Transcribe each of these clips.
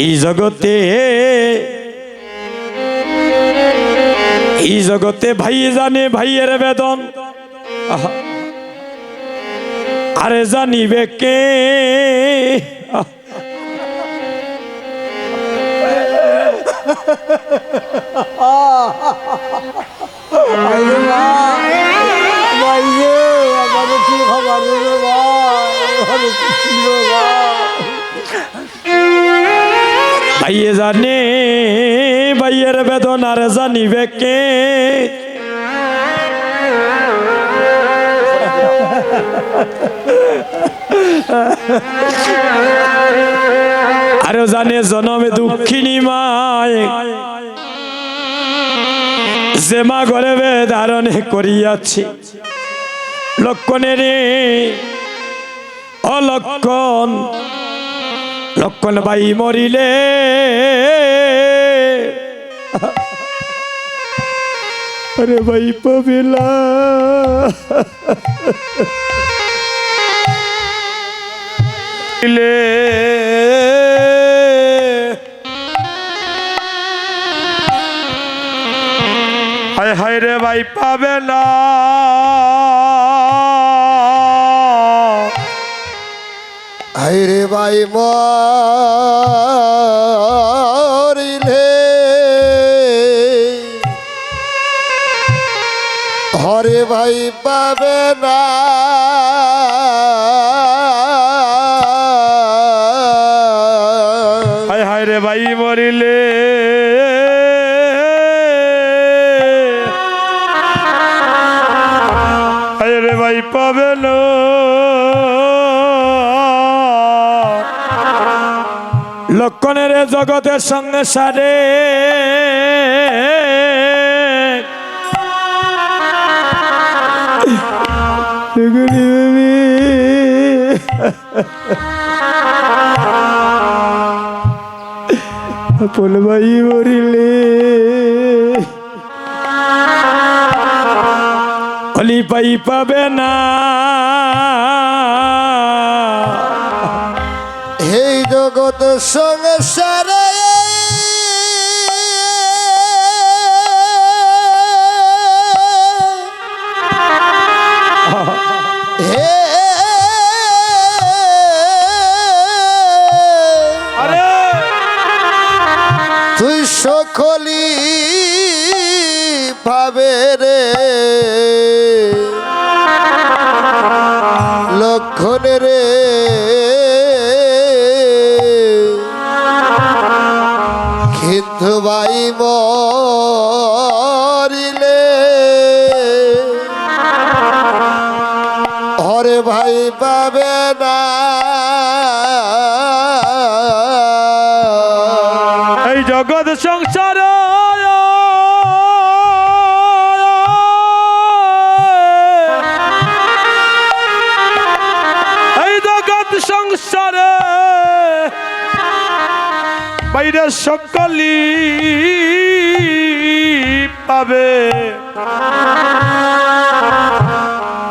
এই জগতে ভাই জানে ভাইয়ের বেদন, আরে জানিবে কে? ভাইয়ে জানে ভাইয়ের বেদন, আর জানিবে কে? আরো জানে জনমে দুঃখিনী মায়, যে মা গর্ভে ধারণ করিয়াছি। লক্ষণের অলক্ষণ, লক্ষণ ভাই মরিলে আরে ভাই পাবেলা। হায় হায় রে ভাই পাবে না, হায় রে ভাই মরিলে হরে ভাই পাবে না। হায় হায় রে ভাই মরিলে হায় রে ভাই পাবে না। লক্ষণের জগতের সঙ্গে সারে আপন ভাই মরিলে অলি পাই পাবে না। এই জগৎ সংসারে হে তুই সকলি ভাবে রে লক্ষণে রে কিন্তু ভাই মরিলে হরে ভাই পাবে না। এই জগৎ সংসার এই জগৎ সংসারে বাইরে সকলি পাবে,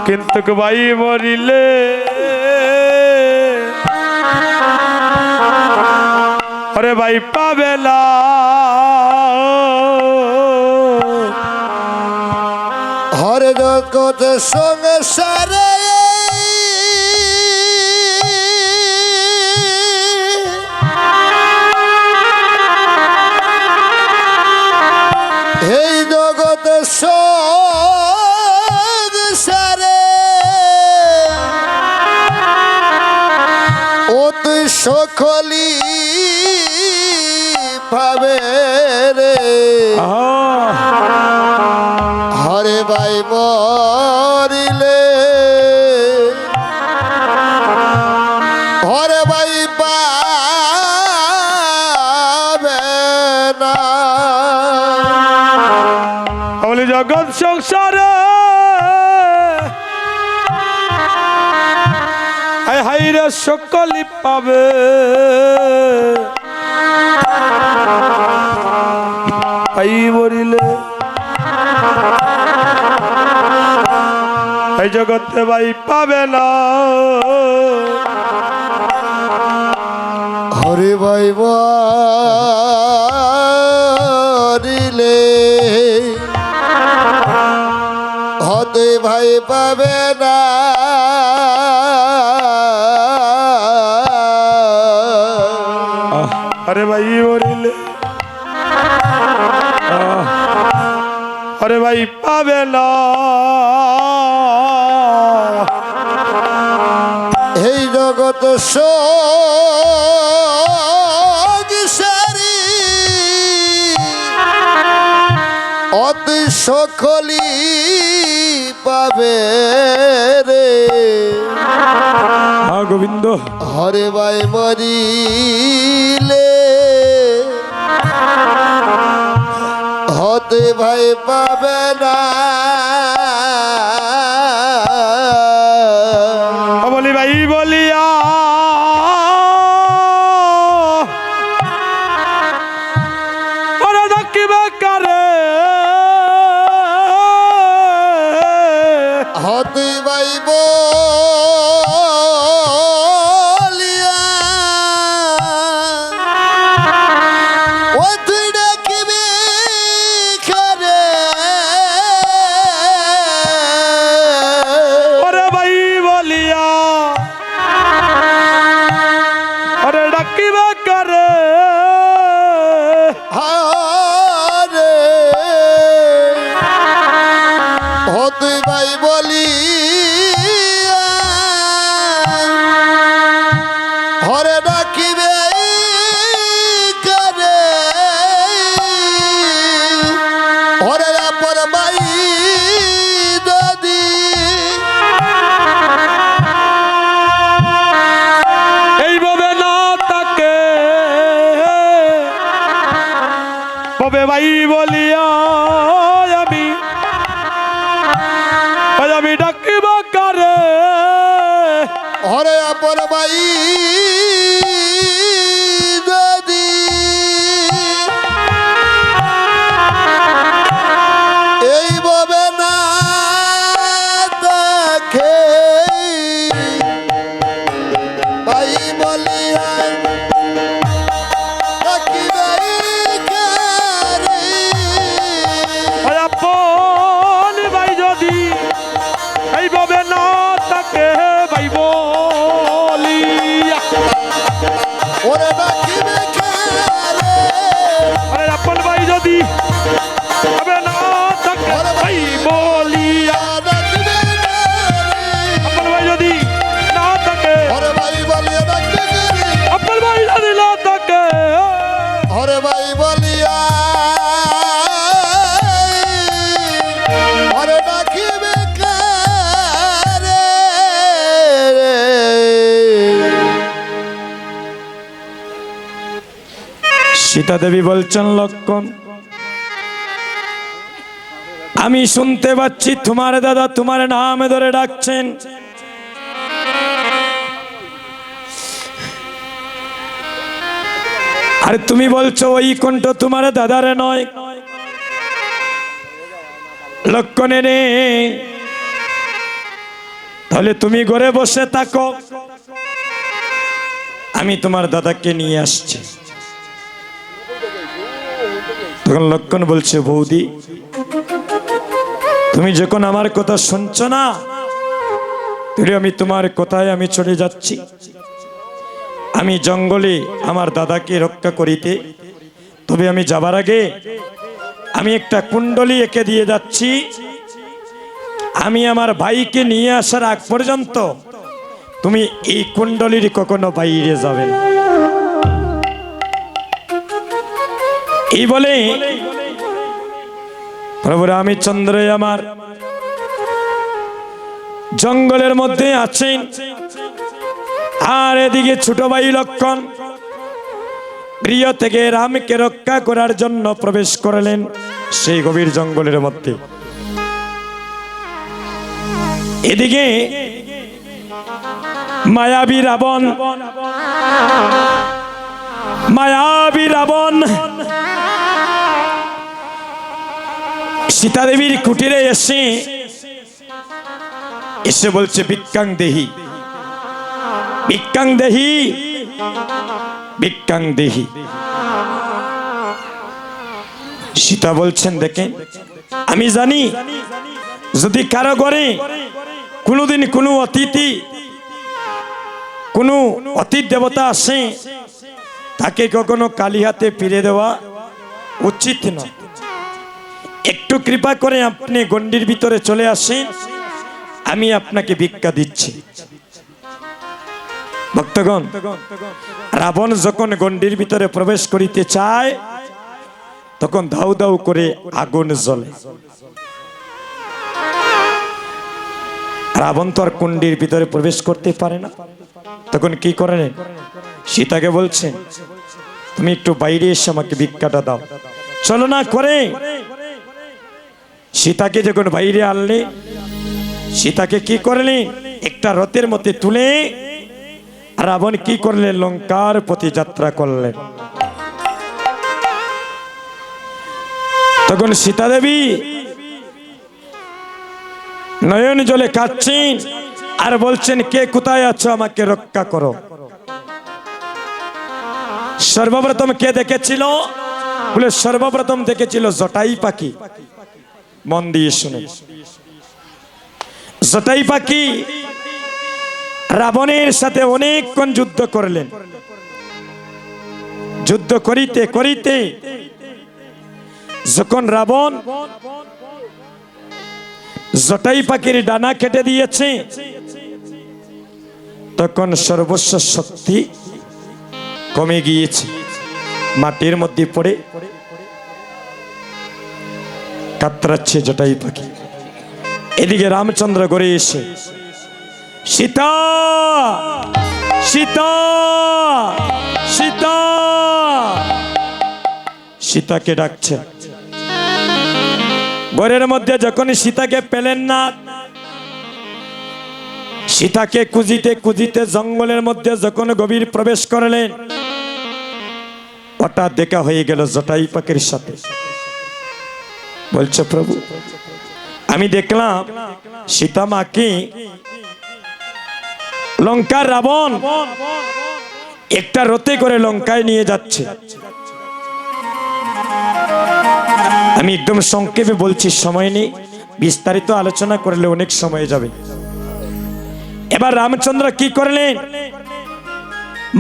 কিন্তু ভাই মরিলে আরে ভাই পাবে না। হরে জগৎ সংসারে এই জগৎ সংসারে ও তুই সকলি ভাবে রে হরে ভাই মরিলে হরে ভাই পাবে না। বলি জগৎ সংসারে হায় হায় রে সকলি পাবে, ভাই মরিলে এই জগতে ভাই পাবে না। হরে ভাই মরিলে হতে ভাই পাবে না আরে ভাই মরিলে আরে ভাই পাবে না এই জগৎ সংসারী অতি সকলি পাবে রে হ্যাঁ গোবিন্দ হরে ভাই মরিলে হতে ভাই পাবে না বলি ভাই বলিয়া ওরা ডাকিবে কারে হতে ভাই বলিয়া ও তুই ডাকিবি কারে ওরে ভাই বলিয়া ওরে ডাকিবে কারে হারে হতে ভাই বলি হরে ডাকিবে কারে হরে আপর ভাই দাদি এইভাবে না তাকে তবে ভাই বলিয়া আমি ডাকিব কারে হরে আপর ভাই দাদি এইভাবে না তাকে ভাই বলিয়া ডাকিবে কারে আপন ভাই যদি এইভাবে না তাকে ভাই বলিয়া ওরে ডাকিবে কারে আরে আপন ভাই যদি হবে না তাকে ভাই বলিয়া ডাকিবে কারে আপন ভাই যদি না তাকে ওরে ভাই বলিয়া ডাকিবে কারে আপন ভাই যদি না তাকে হরে ভাই বলিয়া হরে ডাকিবে কারে সীতা দেবী বলছেন লক্ষণ আমি শুনতে পাচ্ছি তোমার দাদা তোমার নাম ধরে ডাকছেন আর তুমি বলছো ওই কণ্ঠ তোমার দাদারে নয় লক্ষণে রে তাহলে তুমি ঘরে বসে থাকো আমি তোমার দাদাকে নিয়ে আসছি তখন লক্ষণ বলছে বৌদি তুমি যখন আমার কথা শুনছো না তাহলে আমি তোমার কথায় আমি চলে যাচ্ছি আমি জঙ্গলে আমার দাদাকে রক্ষা করিতে তবে আমি যাবার আগে আমি একটা কুণ্ডলী এঁকে দিয়ে যাচ্ছি আমি আমার ভাইকে নিয়ে আসার আগ পর্যন্ত তুমি এই কুণ্ডলীর কখনো বাইরে যাবে না এই বলে প্রভু রামচন্দ্র আমার জঙ্গলের মধ্যে আছেন আর এদিকে ছোট ভাই লক্ষণ প্রিয় থেকে রামকে রক্ষা করার জন্য প্রবেশ করলেন সেই গভীর জঙ্গলের মধ্যে এদিকে মায়াবী রাবণ সীতা দেবীর কুটিরে এসে বলছে ভিক্ষাং দেহি ভিক্ষাং দেহি। সীতা বলছেন, দেখেন আমি জানি যদি কারো ঘরে কোনোদিন কোনো অতিথি কোনো অতিথি দেবতা আসে, তাকে কখনো কালি হাতে ফিরে দেওয়া উচিত নয়। একটু কৃপা করে আপনি গণ্ডির ভিতরে চলে আসেন, আমি আপনাকে ভিক্ষা দিচ্ছি। ভক্তগণ, রাবণ যখন গণ্ডির ভিতরে প্রবেশ করিতে চায়, তখন ধাউ ধাউ করে আগুন জ্বলে। রাবণ তো আর কুণ্ডির ভিতরে প্রবেশ করতে পারে না। তখন কি করেন? সীতাকে বলছেন, তুমি একটু বাইরে এসে আমাকে ভিক্ষাটা দাও। চলো না করে সীতাকে যখন বাইরে আনলে, সীতাকে কি করলেন? একটা রথের মধ্যে তুলে রাবণ কি করলেন? লঙ্কার প্রতি যাত্রা করলেন। তখন সীতা দেবী নয়ন জলে কাঁদছেন আর বলছেন, কে কোথায় আছো, আমাকে রক্ষা করো। সর্বপ্রথম কে দেখেছিল? বলে সর্বপ্রথম দেখেছিল জটাই পাখি। মন দিয়ে শুনে, জটাই পাখি রাবণের সাথে অনেকক্ষণ যুদ্ধ করলেন। যুদ্ধ করিতে করিতে যখন রাবণ জটাই পাখির ডানা কেটে দিয়েছে, তখন সর্বস্ব শক্তি কমে গিয়েছে, মাটির মধ্যে পড়ে কাতরাচ্ছে জটাই পাখি। এদিকে রামচন্দ্র ঘরে এসে, সীতা সীতা সীতা সীতাকে ডাকছেন। ঘরের মধ্যে যখন সীতাকে পেলেন না, সীতাকে খুঁজিতে খুঁজিতে জঙ্গলের মধ্যে যখন গভীর প্রবেশ করলেন, হঠাৎ দেখা হয়ে গেল জটাই পাখির সাথে। বলছে, প্রভু আমি দেখলাম সীতা মাকে লঙ্কার রাবণ একটা রথে করে লঙ্কায় নিয়ে যাচ্ছে। আমি একদম সংক্ষেপে বলছি, সময় নেই, বিস্তারিত আলোচনা করলে অনেক সময় যাবে। এবার রামচন্দ্র কি করলেন?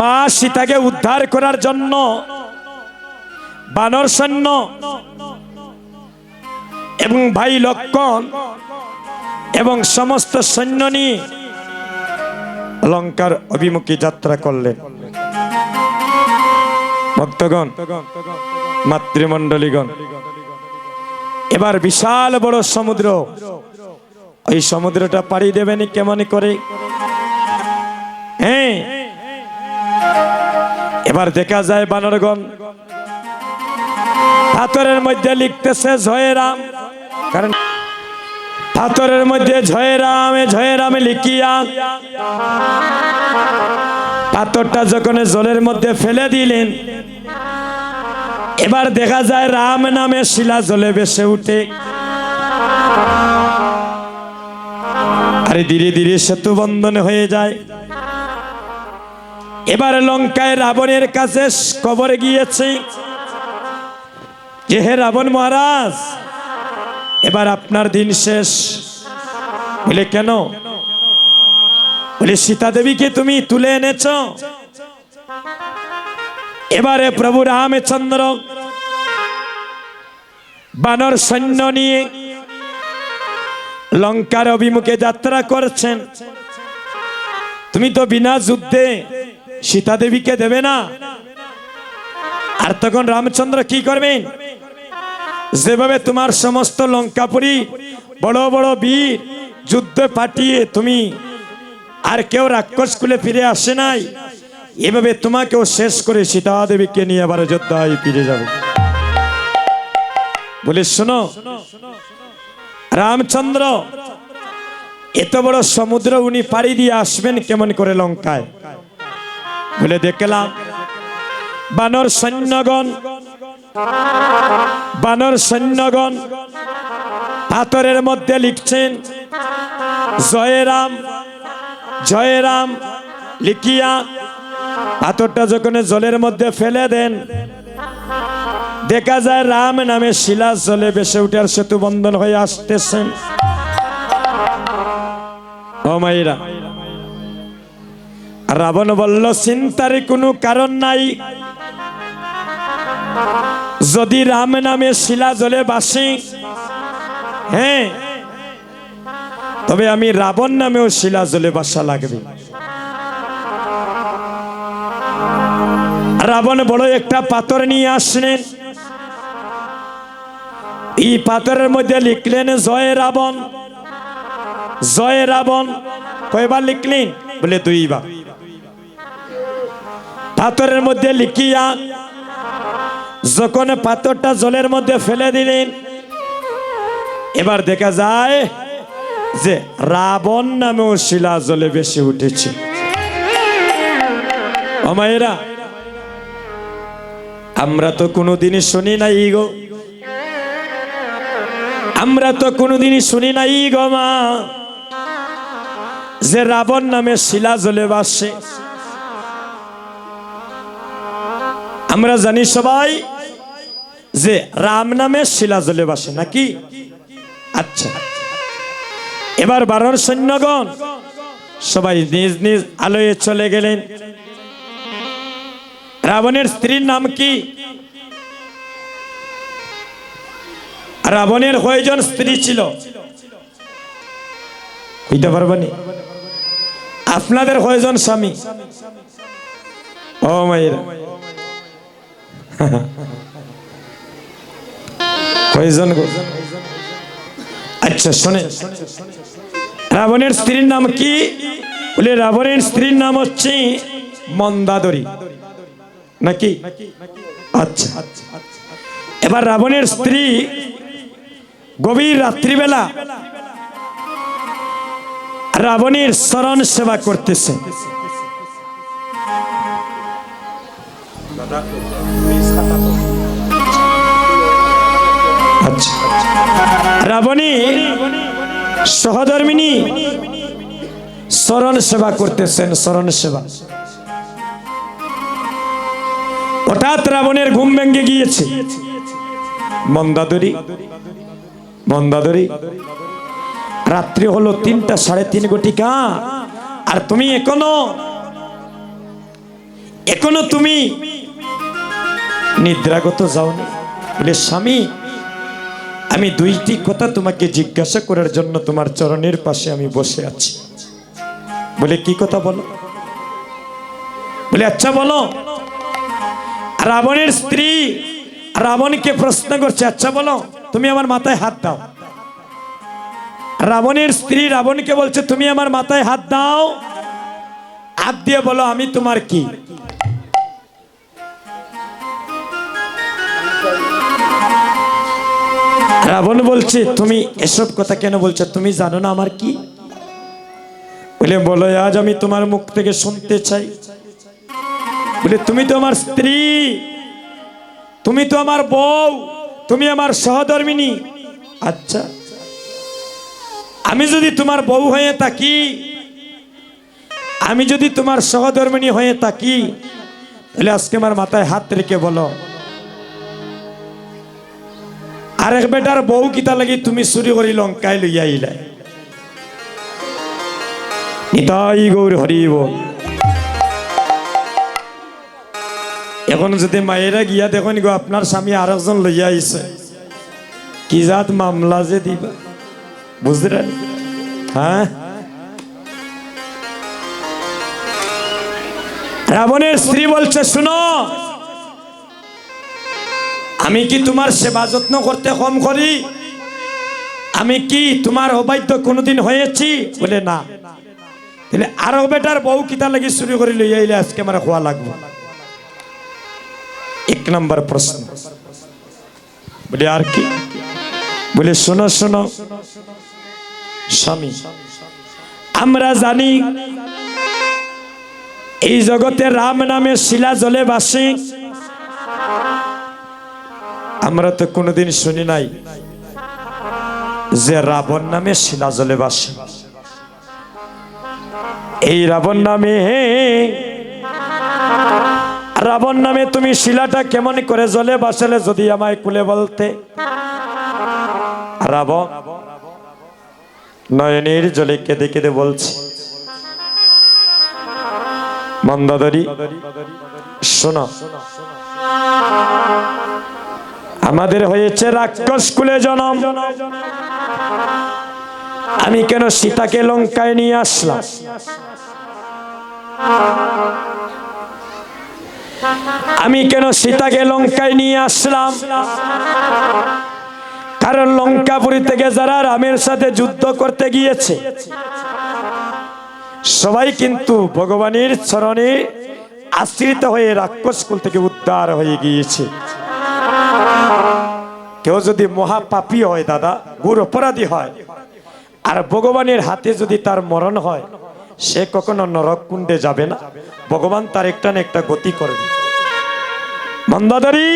মা সীতাকে উদ্ধার করার জন্য বানর সৈন্য এবং ভাই লক্ষ্মণ এবং সমস্ত সৈন্য নিয়ে লঙ্কার অভিমুখী যাত্রা করলেন। ভক্তগণ, মাতৃমণ্ডলীগণ, এবার বিশাল বড় সমুদ্র, ওই সমুদ্রটা পাড়ি দেবেন কেমন করে? হ্যাঁ, এবার দেখা যায় বানরগণ পাথরের মধ্যে লিখতেছে জয় রাম, কারণ পাথরের মধ্যে জয় রামে লিখিয়া পাথরটা যখন জলের মধ্যে ফেলে দিলেন, এবার দেখা যায় রাম নামে শিলা জলে ভেসে উঠে। আরে ধীরে ধীরে সেতু বন্ধন হয়ে যায়। এবার লঙ্কায় রাবণের কাছে খবর গিয়েছে যে, হে রাবণ মহারাজ, এবার আপনার দিন শেষ। বলে কেন? বলে সীতা দেবীকে তুমি তুলে এনেছ। এবারে প্রভু রামচন্দ্র বানর সৈন্য নিয়ে লঙ্কার অভিমুখে যাত্রা করছেন। তুমি তো বিনা যুদ্ধে সীতা দেবীকে দেবে না। আর তখন রামচন্দ্র কি করবেন? যেভাবে তোমার সমস্ত লঙ্কাপুরী বড় বড় বীর যুদ্ধে পাঠিয়ে তুমি আর কেউ রাক্ষস কুলে ফিরে আসে নাই, এভাবে তোমাকেও শেষ করে সীতা দেবীকে নিয়ে আবার অযোধ্যায় ফিরে যাবে। বলে শোনো রামচন্দ্র, এত বড় সমুদ্র উনি পাড়ি দিয়ে আসবেন কেমন করে লঙ্কায়? বলে দেখলাম বানর সৈন্যগণ পাথরের মধ্যে লিখছেন জয় রাম লিখিয়া পাথরটা যখন জলের মধ্যে ফেলে দেন, দেখা যায় রাম নামে শিলা জলে ভেসে উঠে আর সেতু বন্ধন হয়ে আসতেছেন। ও মাইরা, রাবণ বলল চিন্তার কোনো কারণ নাই, যদি রাম নামে শিলা জলে বাসি, হ্যাঁ, তবে আমি রাবণ নামেও শিলা জলে বাসা লাগবে। রাবণ বড় একটা পাথর নিয়ে আসলেন, এই পাথরের মধ্যে লিখলেন জয় রাবণ, জয় রাবণ। কয়বার লিখলেন? বলে দুইবার। পাথরের মধ্যে লিখিয়া যখন পাথরটা জলের মধ্যে ফেলে দিলেন, এবার দেখা যায় যে রাবণ নামেও শিলা জলে বেশি উঠেছে। ও মায়েরা, আমরা তো কোনোদিনই শুনি নাই গো, আমরা তো কোনোদিনই শুনি নাই গো মা, যে রাবণ নামে শিলা জলে ভাসে। আমরা জানি সবাই যে রাম নামে শিলা জলে ভাসে, নাকি? আচ্ছা, এবার বানর সৈন্যগণ সবাই নিজ নিজ আলোয় চলে গেলেন। রাবণের স্ত্রীর নাম কি? রাবণের কয়জন স্ত্রী ছিল? কইতে পারবেন? আপনাদের কয়জন স্বামী? ও মায়েরা, কয়জন গো? আচ্ছা শোনে, রাবণের স্ত্রীর নাম কি? বলে রাবণের স্ত্রীর নাম হচ্ছে মন্দাদরী, নাকি? আচ্ছা, এবার রাবণের স্ত্রী গভীর রাত্রিবেলা রাবণের শরণ সেবা করতেছে। আচ্ছা, রাবণী সহধর্মিনী শরণ সেবা করতেছেন, শরণ সেবা। হঠাৎ রাবণের ঘুম ভেঙে গিয়েছে। মন্দাদরী, মন্দাদরী, রাত্রি হলো 3টা 3:30 ঘটিকা, আর তুমি এখনো তুমি নিদ্রাগত যাওনি? বলে স্বামী, আমি 2টি কথা তোমাকে জিজ্ঞাসা করার জন্য তোমার চরণের পাশে আমি বসে আছি। বলে কি কথা বলো? বলে আচ্ছা বলো। রাবণের স্ত্রী রাবণকে প্রশ্ন করছে, আচ্ছা বলো, তুমি আমার মাথায় হাত দাও। রাবণের স্ত্রী রাবণকে বলছে, তুমি আমার মাথায় হাত দাও, হাত দিয়ে বলো আমি তোমার কি? রাবণ বলছে, তুমি এসব কথা কেন বলছো? তুমি জানো না আমার কি? বলে বলো, আজ আমি তোমার মুখ থেকে শুনতে চাই। বলে তুমি তো আমার স্ত্রী, তুমি তো আমার বউ, তুমি আমার সহধর্মিনী। আচ্ছা, আমি যদি তোমার বউ হয়ে থাকি, আমি যদি তোমার সহধর্মিনী হয়ে থাকি, তাহলে আজকে আমার মাথায় হাত রেখে বলো, আরেক বেটার বউ কিতা লাগি তুমি চুরি করি লঙ্কায় লইয়া আইলাই? নিতাই গৌর হরি বল। এখন যদি মায়েরা গিয়া দেখুন গো আপনার স্বামী আর একজন লইয়া আইছে, কি জাত মামলা যে দিবা, বুঝলেন? হ্যাঁ, রাবণের স্ত্রী বলছে, শুনো, আমি কি তোমার সেবা যত্ন করতে কম করি? আমি কি তোমার অবাধ্য কোনোদিন হয়েছি? বলে না। তাহলে আরো বেটার বউ কিতা লাগি চুরি করে লইয়া আইলে আজকে আমার খোয়া লাগবে? 1 নম্বর প্রশ্ন। বলে আর কি? বলে শোনো শোনো স্বামী, আমরা জানি এই জগতে রাম নামে শিলা জলে ভাসে। আমরা তো কোনোদিন শুনি নাই যে রাবণ নামে শিলা জলে ভাসে। এই রাবণ নামে রাবণ নামে তুমি শিলাটা কেমন করে জলে বাসালে যদি আমায় খুলে বলতে। রাবণ নয়নের জলে কেঁদে কেঁদে বলছে, মন্দাদরি শোনো, আমাদের হয়েছে রাক্ষস কুলে জনম। আমি কেন সীতাকে লঙ্কায় নিয়ে আসলাম? আমি কেন সীতাকে লঙ্কায় নিয়ে আসলাম? কারণ লঙ্কাপুরী থেকে যারা রামের সাথে যুদ্ধ করতে গিয়েছে সবাই কিন্তু ভগবানের চরণে আশ্রিত হয়ে রাক্ষস কুল থেকে উদ্ধার হয়ে গিয়েছে। কেউ যদি মহাপাপী হয় দাদা, গুর অপরাধী হয়, আর ভগবানের হাতে যদি তার মরণ হয়, সে কখনো নরক কুণ্ডে যাবে না, ভগবান তার একটা না একটা গতি করবে। মন্দাদরি,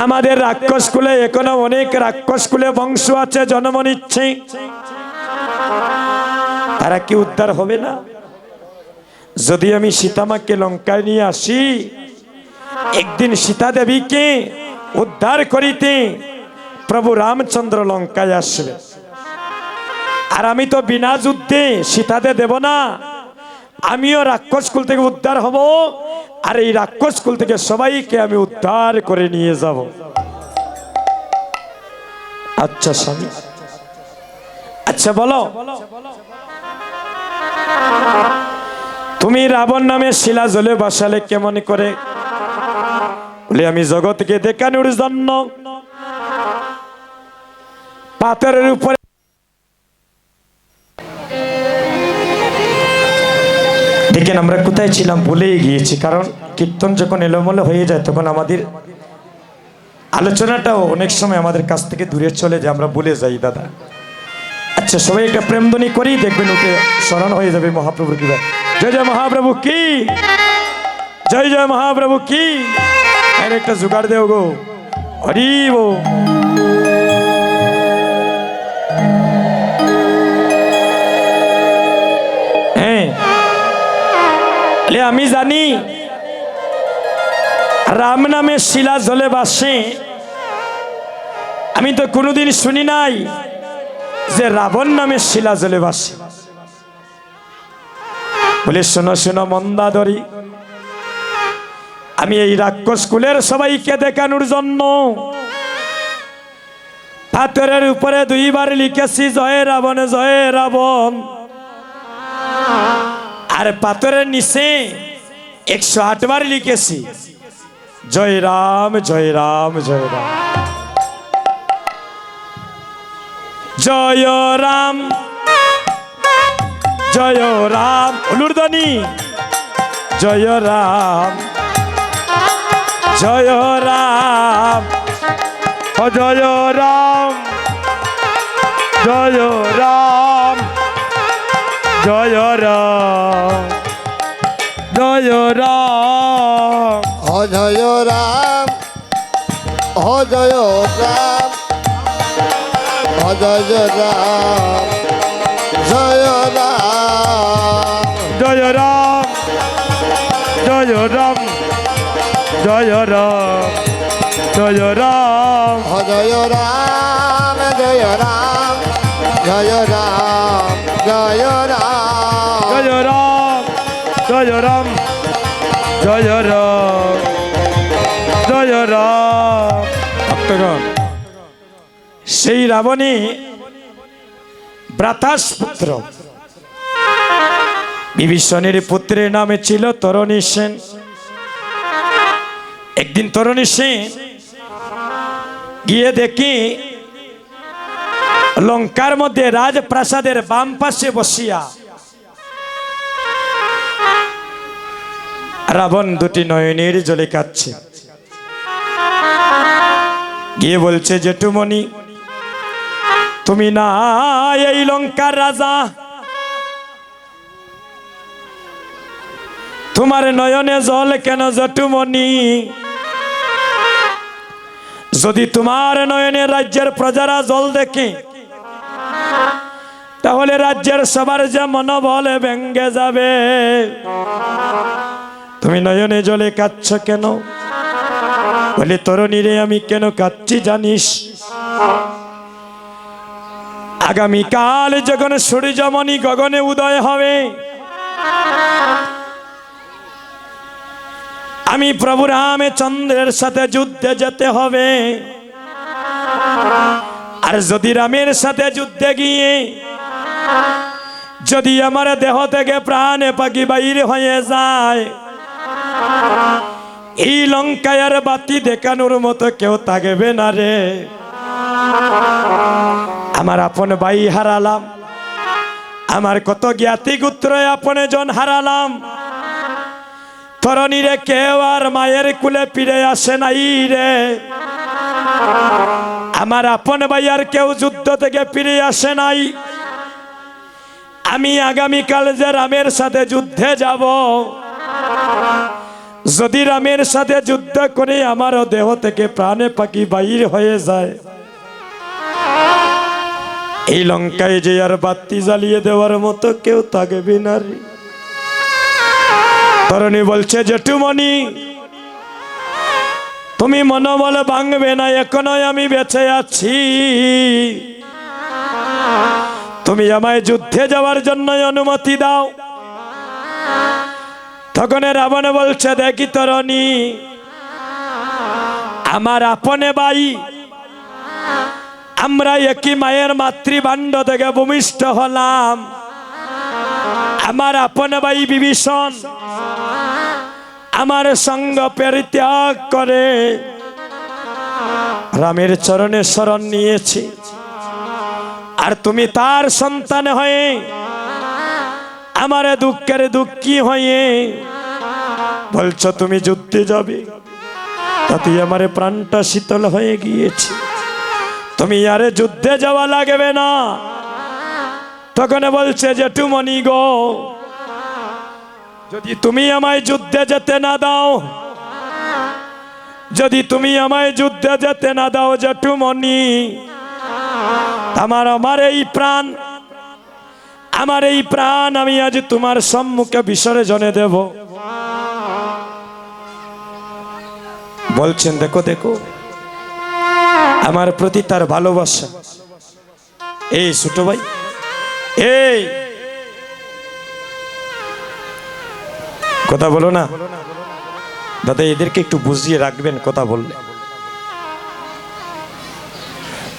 আমাদের রাক্ষস কুলে এখনো অনেক রাক্ষস কুলে বংশ আছে, জন্ম নিচ্ছে, তারা কি উদ্ধার হবে না? যদি আমি সীতামাকে লঙ্কায় নিয়ে আসি, একদিন সীতা দেবীকে উদ্ধার করিতে প্রভু রামচন্দ্র লঙ্কায় আসবে, আর আমি তো বিনা যুদ্ধে সীতাতে দেব না, আমিও রাক্ষস কুল থেকে উদ্ধার হব, আর এই রাক্ষস কুল থেকে সবাইকে আমি উদ্ধার করে নিয়ে যাব। আচ্ছা স্বামী, আচ্ছা বলো, তুমি রাবণ নামে শিলা জলে বসালে কেমন করে? বলে, আমি জগৎকে দেখানোর জন্য পাথরের উপরে। দেখেন আমরা কোথায় ছিলাম ভুলেই গিয়েছি, কারণ কীর্তন যখন এলোমেলো হয়ে যায় তখন আমাদের আলোচনাটাও অনেক সময় আমাদের কাছ থেকে দূরে চলে যায়, আমরা ভুলে যাই দাদা। আচ্ছা সবাই একটা প্রেমধ্বনি করেই দেখবেন, ওকে স্মরণ হয়ে যাবে মহাপ্রভুর কি। জয় জয় মহাপ্রভু কি, জয় জয় মহাপ্রভু কি। আর একটা জোগাড় দেও গো, হরি বো। হ্যাঁ, আমি জানি রাম নামে শিলা জলে বাসে, আমি তো কোনোদিন শুনি নাই যে রাবণ নামে শিলা জলে বাসে। বলে, শোনো শোনো মন্দাদরি, আমি এই রাক্ষস কুলের সবাইকে দেখানোর জন্য পাথরের উপরে 2 বার লিখেছি জয় রাবণ জয় রাবণ, আর পাথরের নিচে 108 বার লিখেছি জয় রাম জয় রাম জয় রাম। জয় রাম জয় রাম, উলুরদানি জয় রাম জয় রাম, জয় রাম জয় রাম জয় রাম জয় রাম, জয় রাম, জয় রাম, জয় রাম, জয় রাম, জয় রাম জয় রাম জয় রাম জয় রাম, জয় রাম, জয় রাম, জয় রাম, জয় রাম, জয় রাম জয় রাম জয় রাম জয় রাম। ভক্তগণ, সেই রাবণী ব্রাতাস পুত্র, বিভীষণের পুত্রের নামে ছিল তরণী সেন। একদিন তরণী সেন গিয়ে দেখি লঙ্কার মধ্যে রাজপ্রাসাদের বাম পাশে বসিয়া রাবণ 2টি নয়নের জলে কাঁদছে। গিয়ে বলছে, জেঠুমণি তুমি না এই লঙ্কার রাজা, তোমার নয়নে জল কেন জেঠুমণি? যদি তোমার নয়নে রাজ্যের প্রজারা জল দেখে, তাহলে রাজ্যের সবার যে মনোবল ভেঙ্গে যাবে। তুমি নয়নে জলে কাঁদছ কেন? বলে তরুণী রে, আমি কেন কাঁদছি জানিস? আগামীকাল যখন সূর্যমণি গগনে উদয় হবে, আমি প্রভু রামচন্দ্রের সাথে যুদ্ধে যেতে হবে। আর যদি রামের সাথে যুদ্ধে গিয়ে যদি আমার দেহ থেকে প্রাণে পাখি বাইর হয়ে যায়, এই লঙ্কায় আর বাতি দেখানোর মতো কেউ থাকবে না রে। আমার আপন ভাই হারালাম, আমার কত জ্ঞাতি গোত্র আপনে জন হারালাম। তরণী রে, কেউ আর মায়ের কুলে ফিরে আসে নাই রে। আমার আপন ভাই আর কেউ যুদ্ধ থেকে ফিরে আসে নাই। আমি আগামীকাল যে রামের সাথে যুদ্ধে যাব, যদি রামের সাথে যুদ্ধ করে আমার দেহ থেকে প্রাণে পাখি বাইর হয়ে যায়, এই লঙ্কায় যে আর বাতি জ্বালিয়ে দেওয়ার মতো কেউ থাকবে না রে। তরুণী বলছে, জেঠুমণি তুমি মনোবল ভাঙবে না, এখনো আমি বেঁচে আছি। তুমি আমায় যুদ্ধে যাওয়ার জন্য অনুমতি দাও। তখন রাবণ বলছে, দেখি তরুণী, আমার আপনে ভাই, আমরা একই মায়ের মাতৃভাণ্ড থেকে ভূমিষ্ঠ হলাম। আমার আপন ভাই বিভীষণ আমার সঙ্গ পরিত্যাগ করে রামের চরণে শরণ নিয়েছি। আর তুমি তার সন্তান হয়ে আমার দুঃখের দুঃখী হয়ে বলছো তুমি যুদ্ধে যাবে, তাতে আমার প্রাণটা শীতল হয়ে গিয়েছে। তুমি আরে যুদ্ধে যাওয়া লাগবে না। তখন বলছে, জেঠুমণি গো, যদি তুমি আমায় যুদ্ধে যেতে না দাও, যদি তুমি আমায় যুদ্ধে যেতে না দাও জেঠুমণি, আমার এই প্রাণ, আমার এই প্রাণ আমি আজ তোমার সম্মুখে বিসর্জনে দেব। বলছেন, দেখো দেখো আমার প্রতি তার ভালোবাসা। এই ছোট ভাই, এই কথা বলো না দাদা, এদেরকে একটু বুঝিয়ে রাখবেন কথা বললে।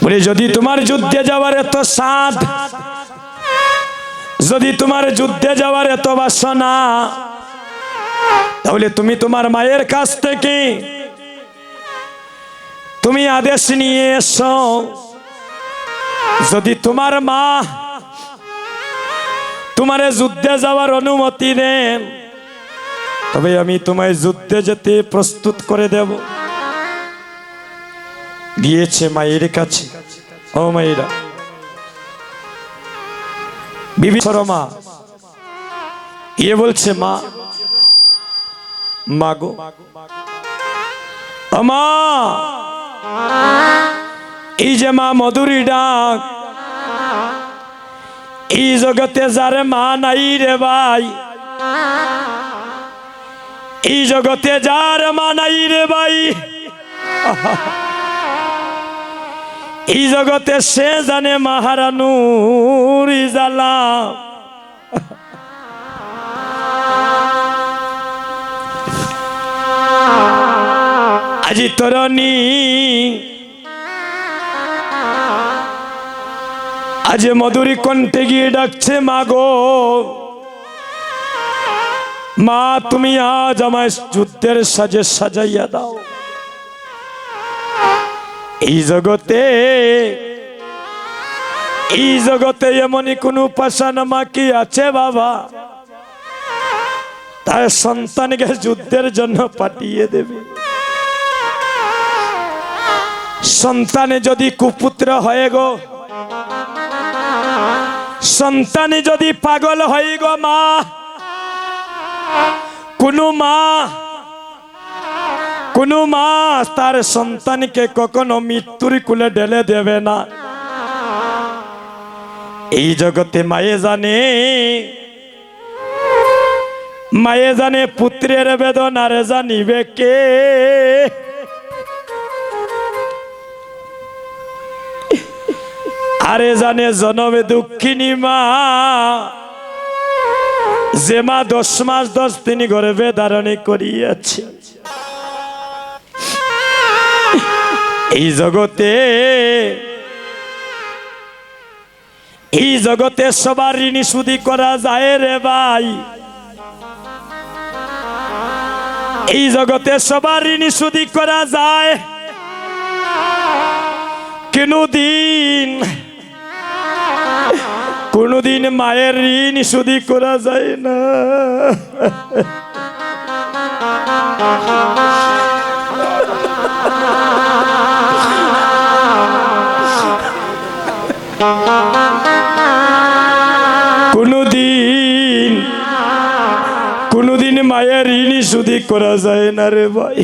বলে, যদি তোমার যুদ্ধে যাওয়ার এত সাধ, যদি তোমার যুদ্ধে যাওয়ার এত বাসনা, তাহলে তুমি তোমার মায়ের কাছ থেকে তুমি আদেশ নিয়ে এসো। যদি তোমার মা তোমার যুদ্ধে যাওয়ার অনুমতি দেন, তবে আমি তোমায় যুদ্ধে যেতে প্রস্তুত করে দেব। গিয়েছে মায়ের কাছে। ও মায়েরা, বিভীষণ মা ইয়ে বলছে, মা মাগো, মা, এই যে মা মধুরী ডাক, এই জগতে যার মা নাই রে ভাই, এই জগতে যার মা নাই রে ভাই, এই জগতে সে জানে মাহারানুর জ্বালা। আজি তরণী, আজ মধুরী কণ্ঠে গিয়ে ডাকছে, মাগো, মা তুমি আজ আমায় যুদ্ধের সাজে সাজাইয়া দাও। এই জগতে এমনই কোন উপাসন মা কি আছে বাবা, তার সন্তানকে যুদ্ধের জন্য পাঠিয়ে দেবে? সন্তানে যদি কুপুত্র হয়ে গো, সন্তানে যদি পাগল হয়ে গো মা, কোন মা তার সন্তানকে কখনো মৃত্যুর কুলে ঢেলে দেবে না। এই জগতে মায়ে জানে পুত্রের বেদনার জানিবে কে। আরে জানে জনমে দুঃখিনী মা, যে মা 10 মাস 10 দিন গর্ভে ধারণে করিয়াছে। এই জগতে সবার ঋণী শুধু করা যায় রে ভাই। এই জগতে সবার ঋণী শুধু করা যায়, কোনদিন মায়ের ঋণ শুধু করা যায় না। কোনদিন মায়ের ঋণ শুধু করা যায় না রে ভাই।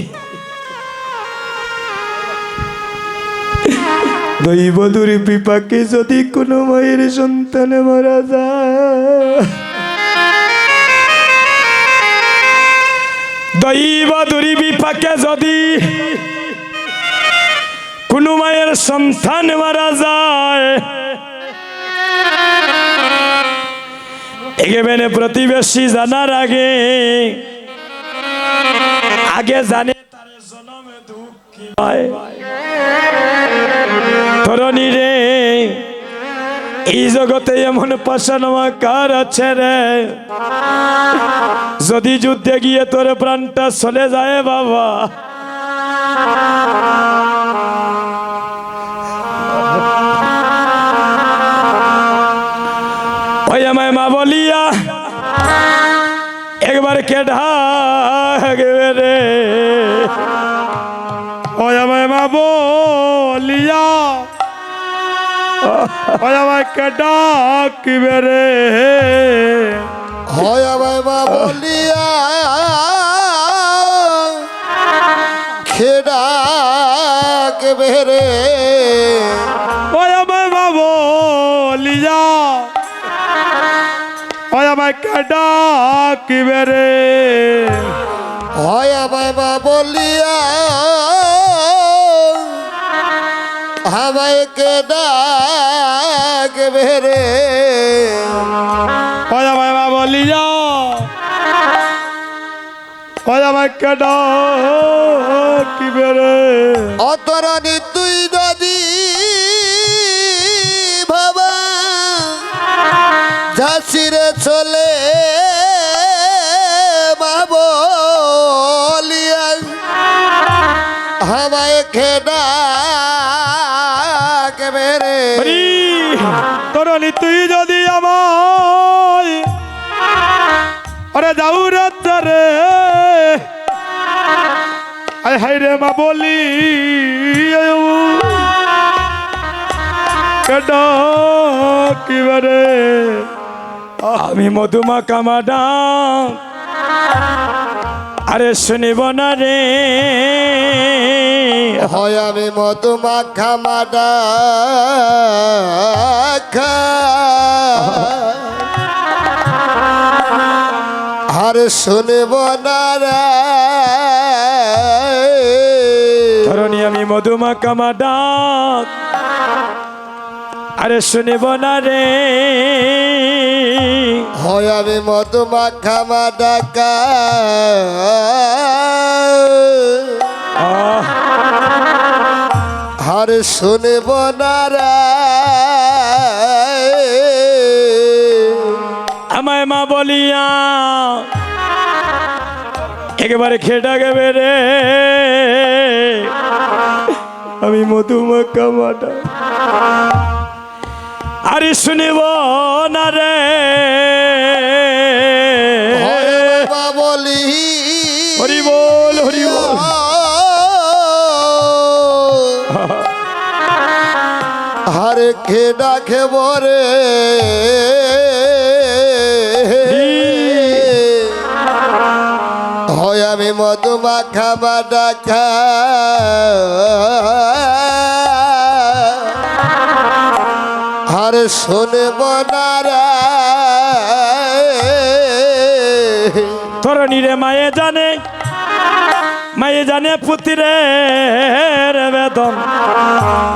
দৈব দুর্বিপাকে যদি কোনো মায়ের সন্তান মারা যায়, দৈব দুর্বিপাকে যদি কোনো মায়ের সন্তান মারা যায়, একেবারে প্রতিবেশী জানার আগে জানে তার জনমে দুঃখী ভাই। ধরণী রে, এই জগতে এমন পাশানোয়া কার আছে রে, যদি যুদ্ধে গিয়ে তোর প্রাণটা চলে যায় বাবা, ওই আমায় মা বলিয়া একবার কে ঢাকবে রে, ওই আমায় মা বলিয়া ওই আমায় কে ডাকবে রে, হয় আমায় মা বলিয়া খেডাকবে রে, ওই আমায় মা বলিয়া ওই আমায় কে ডাকবে রে, হয় আমায় মা বলিয়া আমায় কে ডাকবে রে, ওই আমায় মা বলিয়া ওই আমায় কে ডাকবে রে। অতরানি তুই নদী বাবা ঝাঁসিরে চলে মা বলিয়া আমায় খেডা রে, তরণী তুই যদি আমায় আরে যাও রে, আয় হাই রে মা বলি কিবারে আমি মধুমা কামাডা, আরে শুনিব না রে, হয় আমি মধুমা খামাডা আর শুনব না রে, ধরণী আমি মধুমা কামাডা, আরে শুনিব না রে, হয় আমি মধুমা খামাডা আর শুনব না রে, আমায় মা বলিয়া একেবারে খেটা গেবে রে, আমি মধুমা কামাটা আরে শুনিব না রে, বলি হরি বল হরি বল, হারে খেডা খেবরে হয় আমি মধুমা খাবা ডাকা আরে শুনব না রে তরণী রে মায়ে জানে পুত্রের বেদন।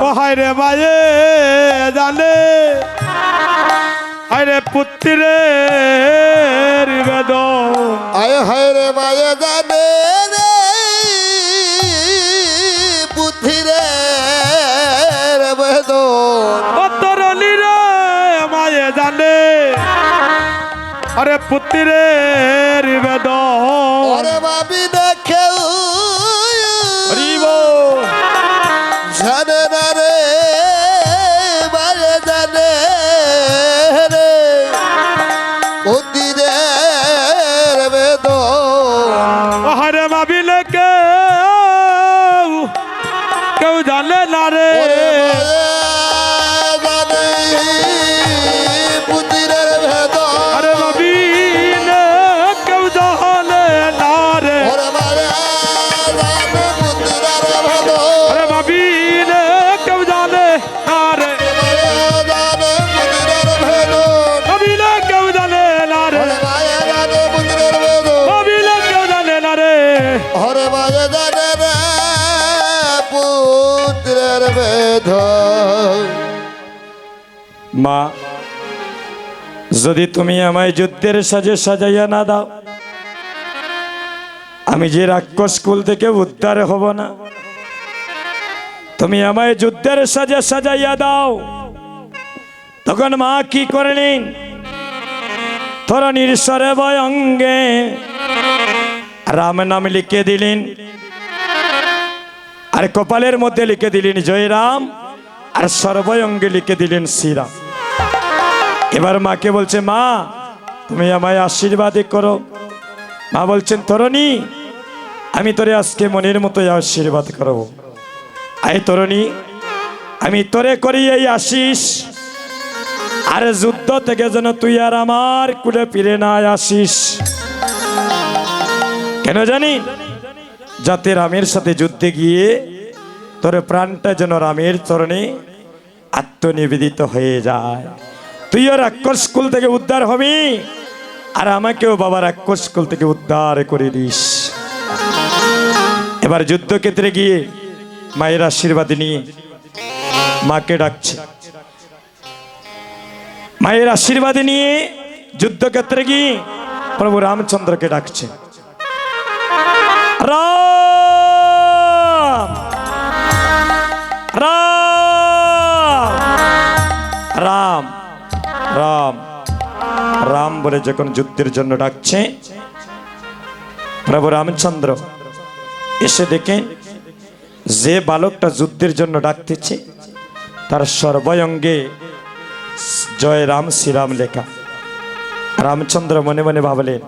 ও হায় রে মায়ে জানে, হায় রে পুত্রের বেদন। আয় হায় রে মায়ে জানে রে বুদ্ধি রে বেদন। ও তরণী রে মায়ে জানে, আরে পুত্রের বেদন। ওরে ভাবি দেখেও জানে না রে মায়ে জানে রে বুদ্ধি রে বেদন। আরে ভাবিলে কেউ জানে না রে। ওরে মায়ে জানে বুদ্ধি রে বেদন। আরে ভাবিলে কেউ জানে না রে। ওরে মায়ে জানে বুদ্ধি রে বেদন। আরে ভাবিলে কেউ জানে না রে। ভাবিলে কেউ জানে না রে। ভাবিলে কেউ জানে না রে। হরে মায়ে জানে রে পুত্রের বেদ। মা, যদি তুমি আমায় যুদ্ধের সাজে সাজাইয়া না দাও, আমি যে রাক্ষস কুল থেকে উদ্ধার হব না। তুমি আমায় যুদ্ধের সাজে সাজাইয়া দাও। তখন মা কি করলেন? তরণীর সর্বয় অঙ্গে রাম নাম লিখে দিলেন, আর কপালের মধ্যে লিখে দিলেন জয় রাম, আর সর্বয় অঙ্গে লিখে দিলেন শ্রীরাম। এবার মাকে বলছে, মা তুমি আমায় আশীর্বাদ করো। মা বলছেন, তরণী আমি তোরে আজকে মনের মতো আশীর্বাদ করবো। আয় তরণী, আমি তোরে করি এই আশিস, আর যুদ্ধ থেকে যেন তুই আর আমার কুলে ফিরে না আসিস। কেন জানি? যাতে রামের সাথে যুদ্ধে গিয়ে তোর প্রাণটা যেন রামের চরণে আত্মনিবেদিত হয়ে যায়। তুইও রাক্ষস কুল থেকে উদ্ধার হবি, আর আমাকেও বাবা রাক্ষস কুল থেকে উদ্ধার করে দিস। এবার যুদ্ধক্ষেত্রে গিয়ে মায়ের আশীর্বাদ নিয়ে মাকে ডাকছে। মায়ের আশীর্বাদ নিয়ে যুদ্ধক্ষেত্রে গিয়ে প্রভু রামচন্দ্রকে ডাকছে। রাম রাম রাম রাম রাম বলে যখন যুদ্ধের জন্য ডাকছে, প্রভু রামচন্দ্র এসে দেখে যে বালকটা যুদ্ধের জন্য ডাকতেছে তার সর্বঙ্গে জয় রাম শ্রীরাম লেখা। রামচন্দ্র মনে মনে ভাবলেন,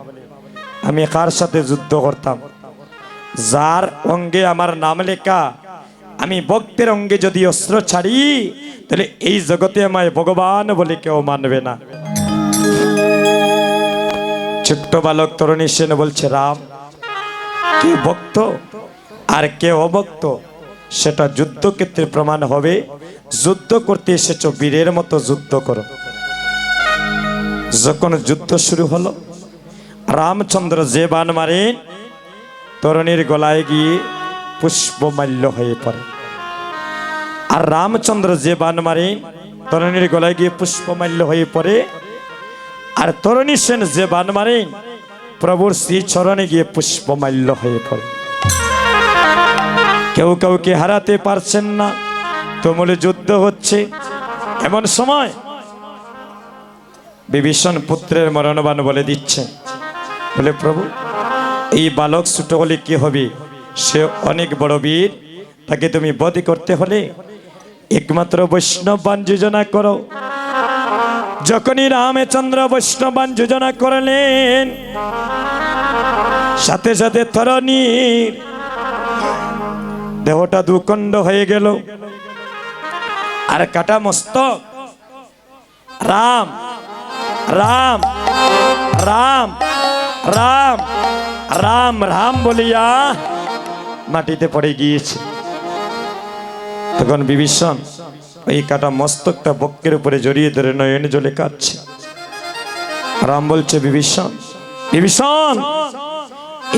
আমি কার সাথে যুদ্ধ করতাম? যার অঙ্গে আমার নাম লেখা, আমি ভক্তের অঙ্গে যদি অস্ত্র ছাড়ি তাহলে এই জগতে আমায় ভগবান বলে কেউ মানবে না। ছোট্ট বালক তরুণী সেন বলছে, রাম কে ভক্ত আর কে অভক্ত সেটা যুদ্ধক্ষেত্রে প্রমাণ হবে। যুদ্ধ করতে এসেছো, বীরের মতো যুদ্ধ করো। যখন যুদ্ধ শুরু হলো, রামচন্দ্র যে বান মারেন তরুণীর গলায় গিয়ে পুষ্পমাল্য হয়ে পড়ে, আর রামচন্দ্র যে বান মারেন তরুণীর গলায় গিয়ে পুষ্পমাল্য হয়ে পড়ে, আর তরুণী সেন যে বান মারেন প্রভুর শ্রী চরণে গিয়ে পুষ্পমাল্য হয়ে পড়ে। কেউ কাউকে হারাতে পারছেন না, তুমুলে যুদ্ধ হচ্ছে। এমন সময় বিভীষণ পুত্রের মরণবান বলে দিচ্ছে, বলে প্রভু এই বালক ছোট হলে কি হবে? সে অনেক বড় বীর, তাকে তুমি বধ করতে হলে একমাত্র বৈষ্ণবান যোজনা করো। যখনই রামচন্দ্র বৈষ্ণবান যোজনা করলেন, সাথে সাথে তরণীর দেহটা দুখণ্ড হয়ে গেল, আর কাটা মস্তক রাম রাম রাম রাম রাম রাম বলিয়া মাটিতে পড়ে গিয়েছে। তখন বিভীষণ ওই কাটা মস্তকটা বক্ষের উপরে জড়িয়ে ধরে নয়নে জলে কাঁদছে। রাম বলছে, বিভীষণ বিভীষণ,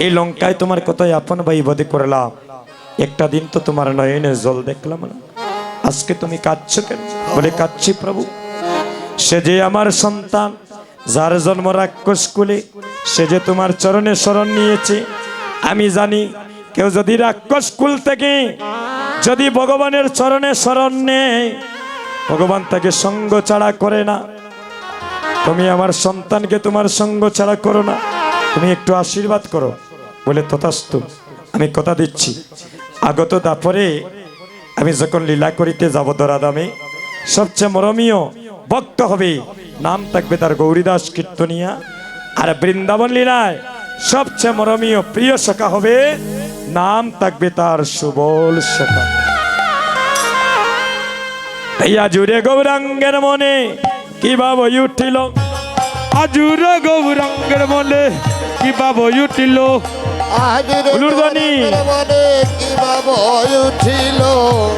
এই লঙ্কায় তোমার কথাই আপন ভাই বধ করলাম, একটা দিন তো তোমার নয়নের জল দেখলাম না, আজকে তুমি কাঁদছো কেন? বলে, কাঁদছি প্রভু, সে যে আমার সন্তান, যার জন্ম রাক্ষস কুলে, সে যে তোমার চরণে শরণ নিয়েছে। আমি জানি কেউ যদি রাক্ষস কুল থেকে যদি ভগবানের চরণে শরণ নেয়, ভগবান তাকে সঙ্গ ছাড়া করে না। তুমি আমার সন্তানকে তোমার সঙ্গ ছাড়া করো না, তুমি একটু আশীর্বাদ করো। বলে, তথাস্তু, আমি কথা দিচ্ছি, আগত দাপরে আমি যখন লীলা করিতে যাব ধরাধামে, সবচেয়ে মরমীয় ভক্ত হবে, নাম থাকবে তার গৌরীদাস কীর্তনিয়া। আর বৃন্দাবন লীলায় সবচেয়ে মরমীয় প্রিয় সখা হবে, নাম থাকবে তার সুবল সখা। আজুরে গৌরাঙ্গের মনে কি ভাব উঠিল, আজুরে গৌরাঙ্গের মনে কি ভাব উঠিল, হুলুরধ্বনি। মনে কি ভাব উঠিল,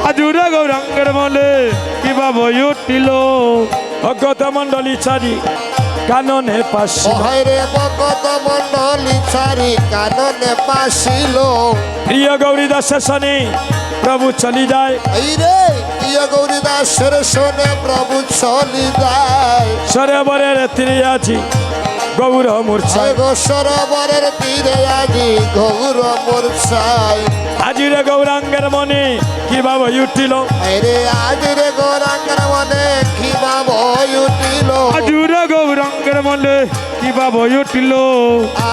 আজুরে গৌরাঙ্গের মনে কি ভাব উঠিল। ভগত মন্ডলী ছাড়ি কাননে পাশে, রে ভগত মন্ডলী ছাড়ি কাননে পাশিল। প্রিয় গৌরীদাসের শনি প্রভু চলি যায়, এই রে প্রিয় গৌরীদাসের শোনে প্রভু চলি যায়। সরোবরের তীরে আছি গৌর মূর্ছায়, গো সরোবরের তীরে আজি গৌর মূর্ছায়। আজিরে গৌরাঙ্গের মনে কি ভাব উঠিল, রে আজ রে গৌরাঙ্গের মনে কি ভাব উঠিল, আজুরে গৌরাঙ্গের মনে কি ভাব উঠিল।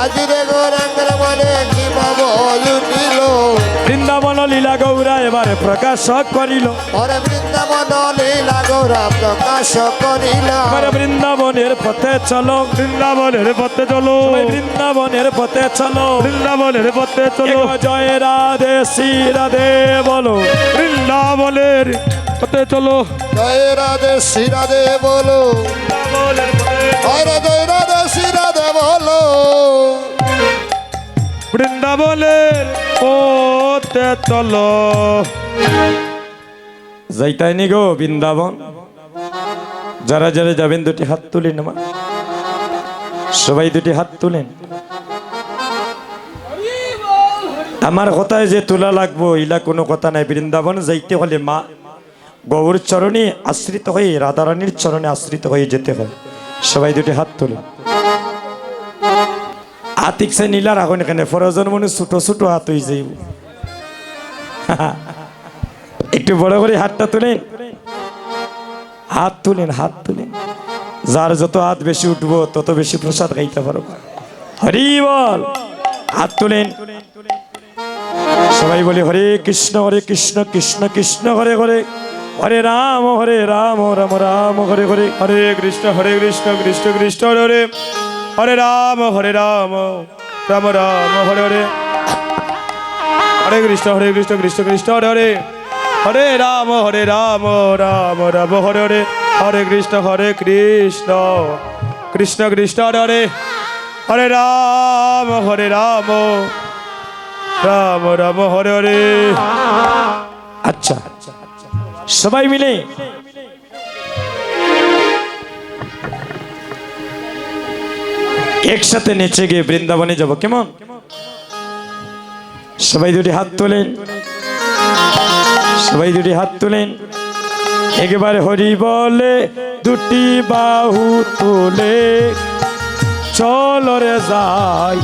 আজ রে গৌরাঙ্গের মনে কি ভাব উঠিল। বৃন্দাবন লীলা গৌরা এবারে প্রকাশ করিল, পরে বৃন্দাবন লীলা গৌরা প্রকাশ করিল। এবারে বৃন্দাবনের পথে চলো, বৃন্দাবনের পথে চলো, বৃন্দাবনের পথে চলো, বৃন্দাবনের পথে চলো। একবার জয় রাধে শ্রী রাধে বলো, বৃন্দাবনের পথে চলো, জয় রাধে শ্রী রাধে বলো, জয় রাধে শ্রী রাধে বলো। বৃন্দাবনের পথে চলো। যাইতাইনি গো বৃন্দাবন, যারা যারা যাবেন দুটি হাত তুলেন, আমার সবাই দুটি হাত তুলেন। আমার কথায় যে তোলা লাগবো ইলা কোনো কথা নাই। বৃন্দাবন যাইতে হলে মা গৌর চরণে আশ্রিত হয়ে, রাধারানীর চরণে আশ্রিত হয়ে যেতে হয়। সবাই দুটি হাত তুলে, হাতিক সে নীলা রাখুন এখানে, ফরজন মনে ছোট ছোট হাত হয়ে যাইব। একটু বড় করে হাতটা তুলেন, হাত তুলেন, হাত তুলেন। যার যত হাত বেশি উঠবো তত বেশি প্রসাদ খাইতে পারবো। হরি বল, হাত তুলেন। সবাই বলি, হরে কৃষ্ণ কৃষ্ণ কৃষ্ণ হরে হরে, হরে রাম রাম রাম হরে হরে, হরে কৃষ্ণ কৃষ্ণ কৃষ্ণ হরে হরে, হরে রাম রাম রাম হরে হরে, হরে কৃষ্ণ কৃষ্ণ কৃষ্ণ হরে হরে, হরে রাম রাম রাম হরে হরে, হরে কৃষ্ণ কৃষ্ণ কৃষ্ণ হরে হরে, হরে রাম রাম রাম হরে হরে। আচ্ছা সবাই মিলে একসাথে নেচে গিয়ে বৃন্দাবনে যাব, কেমন? সবাই দুটি হাত তোলেন, সবাই দুটি হাত তোলেন। একবার হরি বলে দুটি বাহু তুলে, চল রে যাই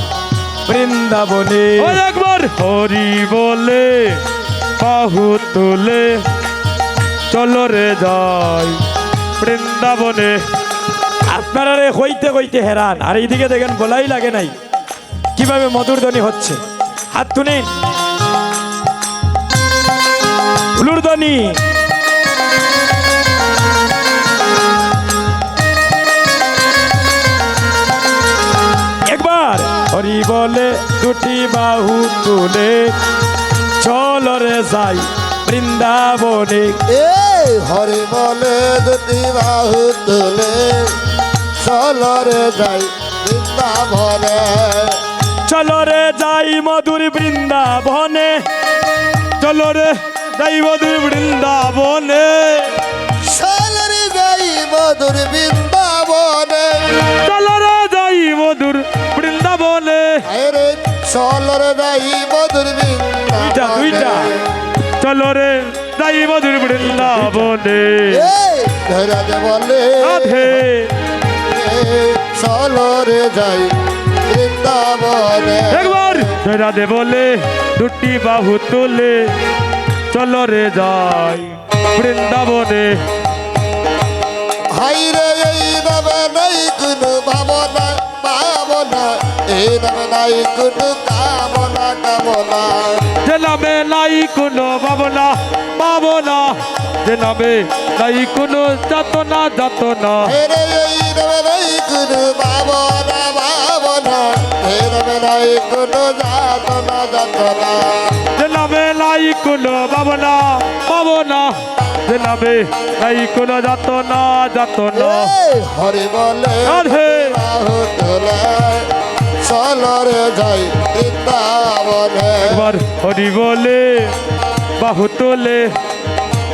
বৃন্দাবনে। ওই একবার হরি বলে বাহু তুলে, চলো রে যাই বৃন্দাবনে। আপনারা রে হইতে হইতে হেরান, আর এইদিকে দেখেন বলাই লাগে নাই কিভাবে মধুর ধ্বনি হচ্ছে। হাত তুলেন, হুলুর ধ্বনি। একবার হরি বলে দুটি বাহু তুলে, চল রে যাই বৃন্দাবনে। এ হরি বলে দুটি বাহু তুলে, চল রে যাই বৃন্দাবনে। চলো রে যাই মধুর বৃন্দাবনে, চলো রে যাই মধুর বৃন্দাবনে। চলরে যাই মধুর বৃন্দাবনে চলো রে যাই মধুর বৃন্দাবনে আরে চলরে যাই মধুর দুইটা বৃন্দাবনে চলো রে যাই মধুর বৃন্দাবনে এই ধরাতে বলে রাধে চলরে যাই বৃন্দাবনে একবার রাধে বলে দুটি বাহু তুলে চলো রে যাই বৃন্দাবনে হাইরে এই নামে নাই কোনো ভাবনা ভাবনা এই নামে নাই কোনো কামনা কামনা যে নামে নাই কোনো ভাবনা ভাবনা যে নামে নাই কোনো যাতনা যাতনা হাইরে এই নামে নাই কোনো ভাবনা ভাবনা এই নামে নাই কোনো যাতনা যাতনা যে নামে নাই কোনো ভাবনা ভাবনা যে নামে নাই কোনো যাতনা যাতনা এই হরি বলে রাধে বাহু তোলে চলরে যাই বৃন্দাবনে একবার হরি বলে বাহু তোলে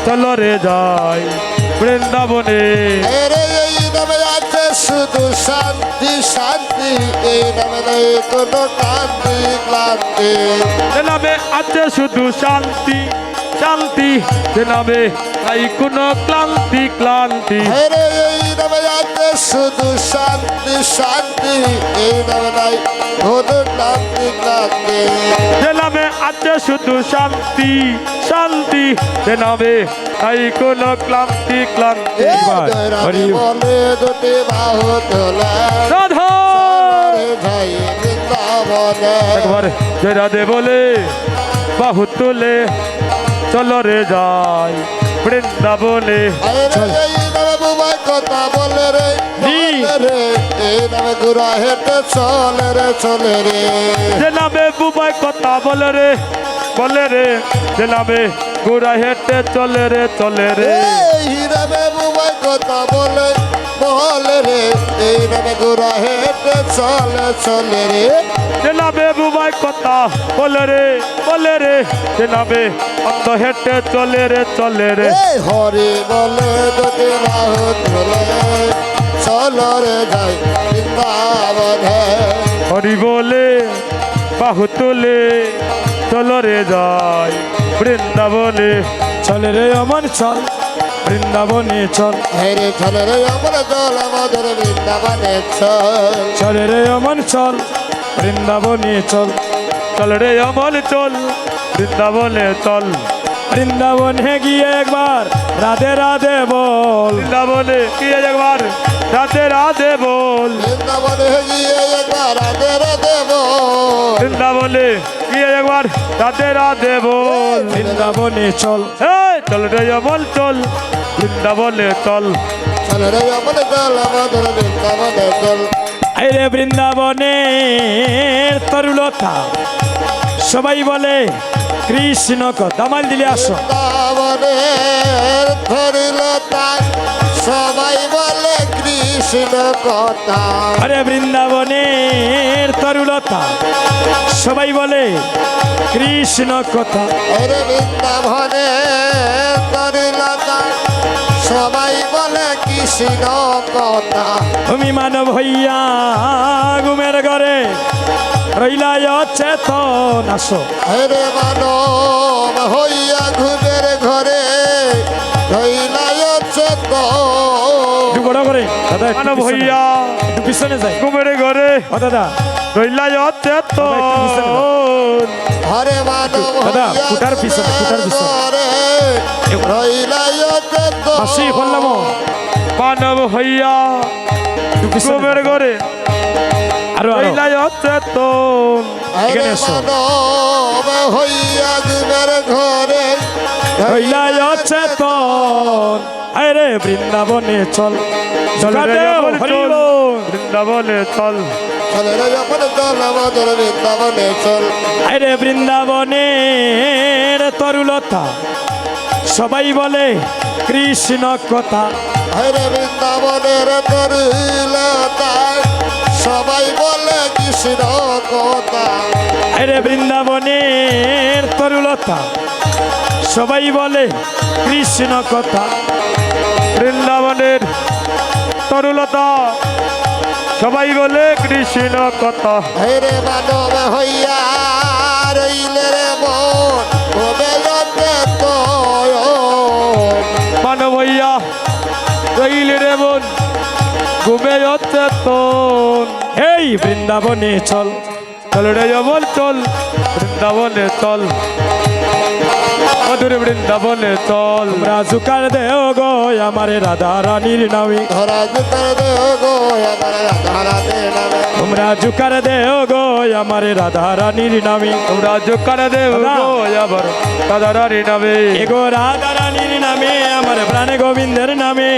চলো রে যাই বৃন্দাবনে এরে এই নামে আছে শুধু শান্তি শান্তি এই নামে নেই কোনো ক্লান্তি ক্লান্তি যে নামে আছে শুধু শান্তি শান্তি যে নামে নাই কোনো ক্লান্তি ক্লান্তি এরে এই নামে আছে শুধু শান্তি শান্তি এই নামে নাই কোনো ক্লান্তি ক্লান্তি যে নামে আছে শুধু শান্তি শান্তি যে নামে নাই কোনো ক্লান্তি ক্লান্তি এই একবার দৈরানি হরি বলে দুটি বাহু তোলে রাধা চলরে যাই বৃন্দাবনে একবার জয় রাধে বলে বাহু তুলে চলো রে যাই বৃন্দাবনে আরে এই নামে বুবাই কথা বলে রে বলে রে এই নামে গুড়া হেঁটে চলে রে চলে রে যে নামে বুবাই কথা বলে রে যে নামে গোড়া হেঁটে চলে রে চলে রে এই নামে বুবাই কথা বলে রে এই নামে গুড়া হেঁটে চলে চলে রে যে নামে বুবাই কথা বলে রে যে নামে অন্ধ হেঁটে চলে রে চলে রে এই হরি বলে দুটি বাহু তোলে চলো রে যাই বৃন্দাবনে হরি বলে বাহু তুলে চলো রে যাই বৃন্দাবনে চলে রে অমন চল বৃন্দাবনে চল হেরে চলে রে আমরা চল আমাদের বৃন্দাবনে চল চলে রে অমন চল বৃন্দাবনে চল চল রে অমল চল বৃন্দাবনে চল বৃন্দাবনে গিয়ে একবার রাধে রাধে বল বৃন্দাবনে গিয়ে একবার রাধে রাধে বল বৃন্দাবনে গিয়ে একবার রাধে রাধে বল বৃন্দাবনে গিয়ে একবার রাধে রাধে বল বৃন্দাবনে চল এই চল রে অমল চল বৃন্দাবনে চল চলে রে আমরা চল আমাদের বৃন্দাবনে চল আরে বৃন্দাবনের তরুলতা সবাই বলে কৃষ্ণ দামাল দিলে আসো বৃন্দাবনের ধরিলতা সবাই বলে কৃষ্ণ কথা আরে বৃন্দাবনের তরুলতা সবাই বলে কৃষ্ণ কথা আরে বৃন্দাবনের ধরিলতা সবাই বলে কৃষ্ণ কথা তুমি মানব হইয়া ঘুমের ঘরে রইলা অচেতন আসো হেরে মানব হইয়া ঘুমের ঘরে রইলাই চেত একটু বড় করে দাদা একটু মানব পিছনে, হইয়া একটু পিছনে যাই ঘুমের ঘরে ও দাদা রইলা অচেত হরে মানব দাদা, হইয়া ফুটার পিছনে, ফুটার ঘুমের পিছনে। ঘরে রইলাই চেত হাসি বললাম মানব হইয়া একটু পিছনে ঘুমের যাও। ঘরে আরো আরো রইলা অচেত হরে এখানে এসো। মানব হইয়া ঘুমের ঘরে রইলা অচেতন আরে বৃন্দাবনে চল চল রে জগাতে অমল হরি চল বল। বৃন্দাবনে চল চলে রে যখন চল আমাদের বৃন্দাবনে চল আরে বৃন্দাবনের তরুলতা সবাই বলে কৃষ্ণ কথা হরে বৃন্দাবনের তরুলতা সবাই বলে কৃষ্ণ কথা আরে বৃন্দাবনের তরুলতা সবাই বলে কৃষ্ণ কথা বৃন্দাবনের তরুলতা সবাই বলে কৃষ্ণ কথা। হেরে মানব হইয়া রইলে রে মন হবে যতে তোর মানব হইয়া রইলে রে মন ঘুমে অচেতন। এই বৃন্দাবনে চল, চল রে যমন চল, বৃন্দাবনে চল, মধুর বৃন্দাবনে চল। তোমরা জুকার দেও গো আমার রাধা রানীর নামে, ধরা জুতার দেহ গো আমার রাধারাতে নামে তোমরা জুকার দেও গো আমার রাধা রানীর নামে। তোমরা জোকার দেব গো আবার রাধারানী নামে। এগো রাধা রানীর নামে আমার প্রাণে গোবিন্দের নামে,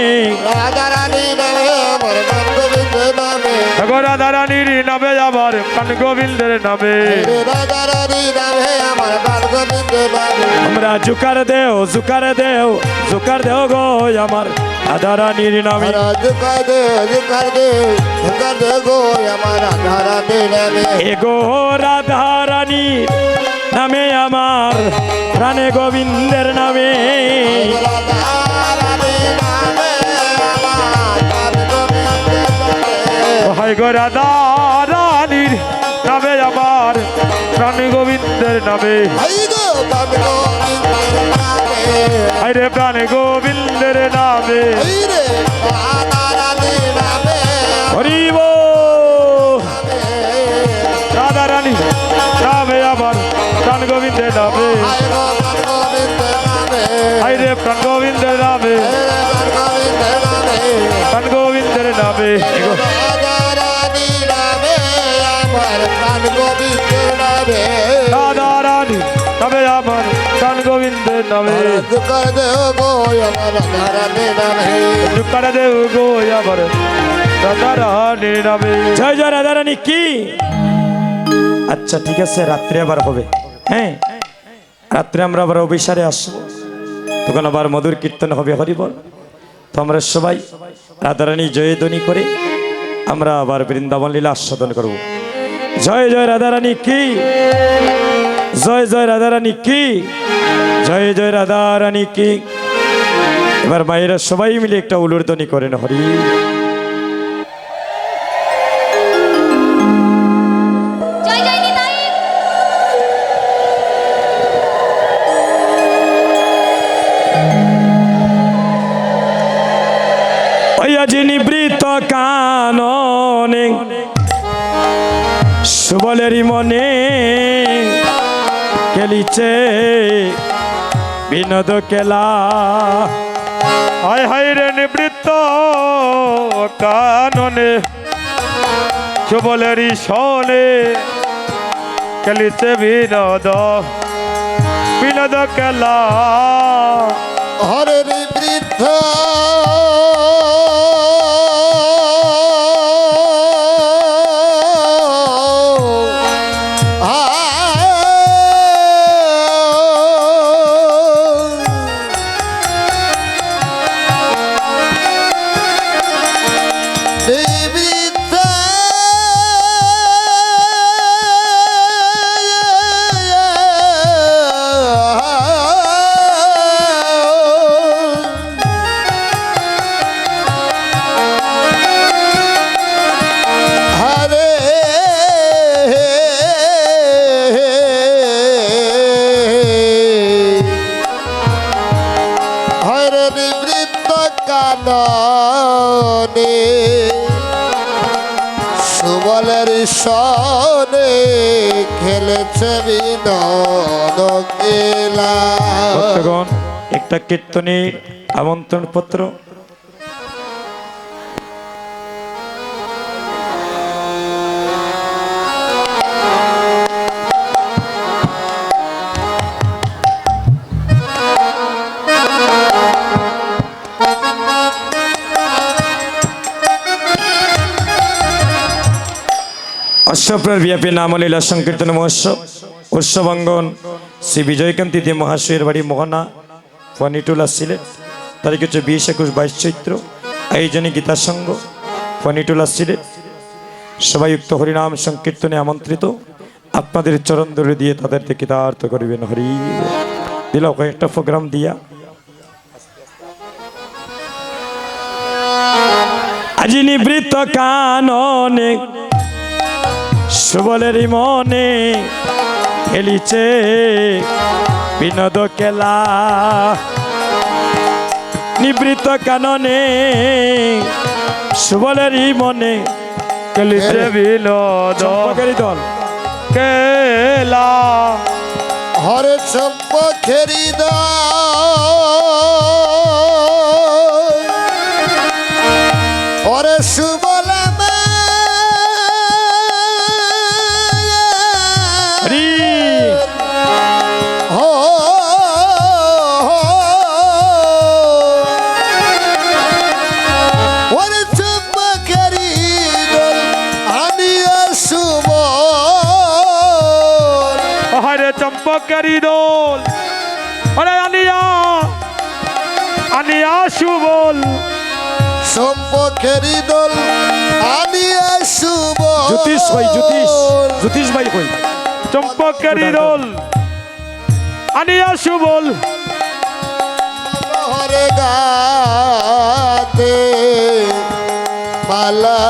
রাধারানী নামে আমার মন গোবিন্দ নামে গো রাধারানীর নামে আমার কান গোবিন্দের নামে। রাধারানী নামে আমার মন গোবিন্দ নামে তোমরা জুকার দেও জুকার দেও জুকার দেও গো আমার রাধা রানীর নামে। জুকার দে গো আমার রাধারানী নামে এগো রাধা রানীর নামে আমার প্রাণে গোবিন্দের নামে। রাধারানী নামে আমার মন গোবিন্দ নামে হাই গো রাধারানীর নামে আমার প্রাণ গোবিন্দের নামে। হাই গো মন গোবিন্দের নামে হাই রে প্রাণ গোবিন্দের নামে। হাই রে রাধারানী নামে হরিব রাধারানী নামে আমার প্রাণ গোবিন্দের নামে। হাই গো মন গোবিন্দের নামে হাই রে প্রাণ গোবিন্দের নামে, প্রাণ গোবিন্দের নামে। রাধারানী নামে আমার প্রাণ গোবিন্দের নামে রাধারানী নামে আমার প্রাণ গোবিন্দের নামে। জুকার দেহ গো আমার রাধারানী নামে জুকার দেব গো আবার রাধারানী নামে। জয় জয় রাধা রানী কি। আচ্ছা ঠিক আছে, রাত্রে আবার হবে। হ্যাঁ, রাত্রে আমরা আবার অভিসারে আসবো, তখন আবার মধুর কীর্তন হবে, হরিবল। তো আমরা সবাই রাধারানী জয়ধ্বনি করে আমরা আবার বৃন্দাবন লীলা আস্বাদন করব। জয় জয় রাধারানী কি, জয় জয় রাধারানী কি, জয় জয় রাধারানী কি। এবার মায়েরা সবাই মিলে একটা উলুর ধ্বনি করেন, হরি। জয় জয় নিতাই। ওই আজি নিবৃত কাননে সুবলেরই মনে খেলিছে বিনোদ খেলা। হায় হায় রে নিবৃত্ত কাননে সুবলেরই শোনে খেলিছে বিনোদ বিনোদ খেলা। হরে বৃদ্ধ কাননে সুবলের সনে খেলেছে বিনোদ খেলা। ভক্তগণ, একটা কীর্তনী আমন্ত্রণ পত্র। অশ্বপ্রার বিয়াপী নামলীলা সংকীর্তন মহোৎসব উৎসবাঙ্গন শ্রী বিজয়কান্তি দে মহাশয়ের বাড়ি মোহনা ফনিটুলা সিলেট। তারিখ হচ্ছে 20, 21, 22 চৈত্র। আয়োজনে গীতা সংঘ ফনিটুলা সিলেট। সবাই উক্ত হরিনাম সংকীর্তনে আমন্ত্রিত। আপনাদের চরণ ধরে দিয়ে তাদেরকে কৃতার্থ করিবেন। হরি দিল কয়েকটা প্রোগ্রাম দিয়া আজি নিবৃত্ত কাননে সুবলেরই মনে খেলিছে বিনোদ খেলা নিবৃত্ত কাননে সুবলেরই মনে খেলিছে বিনোদ চম্পকেরই দল খেলা হরে চম্পকেরি হরে সুবলামে হরি হো হরে চম্পকেরি আনিয়া সুবল হরে চম্পকেরি দোল হরে আনিয়া আনিয়া সুবল চম্পকেরি দল আনিয়া সুবল জ্যোতিষ ভাই জ্যোতিষ ভাই কই চম্পকেরি দোল আনিয়া সুবল হরে গাতে মালা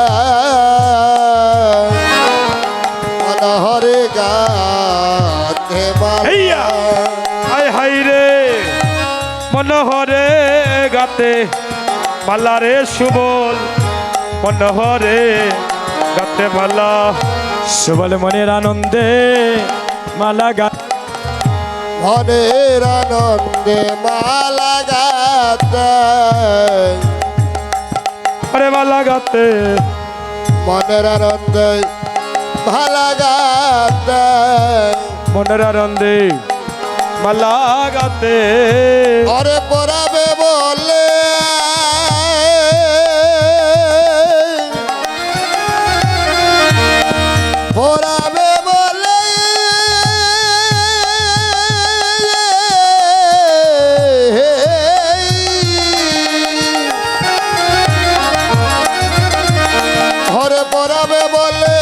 হরে গাতে হেইয়া। মালা হাই হাই রে মনোহরে গাতে মালারে সুবল মনোহরে গাতে মালা সুবল মনের আনন্দে মালা গা মনের আনন্দে মালা গাতে হরে মালা গাতে মনের আনন্দে মালা গাতে মনের আনন্দে মালা গাতে ঘরে পড়াবে বলে পড়াবে বলে ঘরে পড়াবে বলে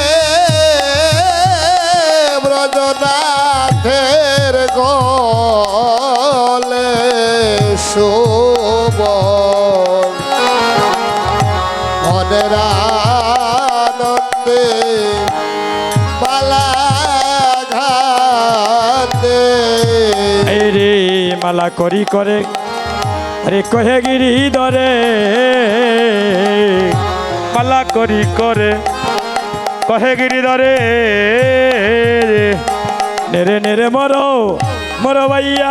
ব্রজনাথের গলে শুভ মনের আনন্দে মালা ঘাতে এই রে মালা করি করে আরে কহে গিরি ধরে মালা করি করে কহে গিরিধরে নেরে নেরে মরো ভাইয়া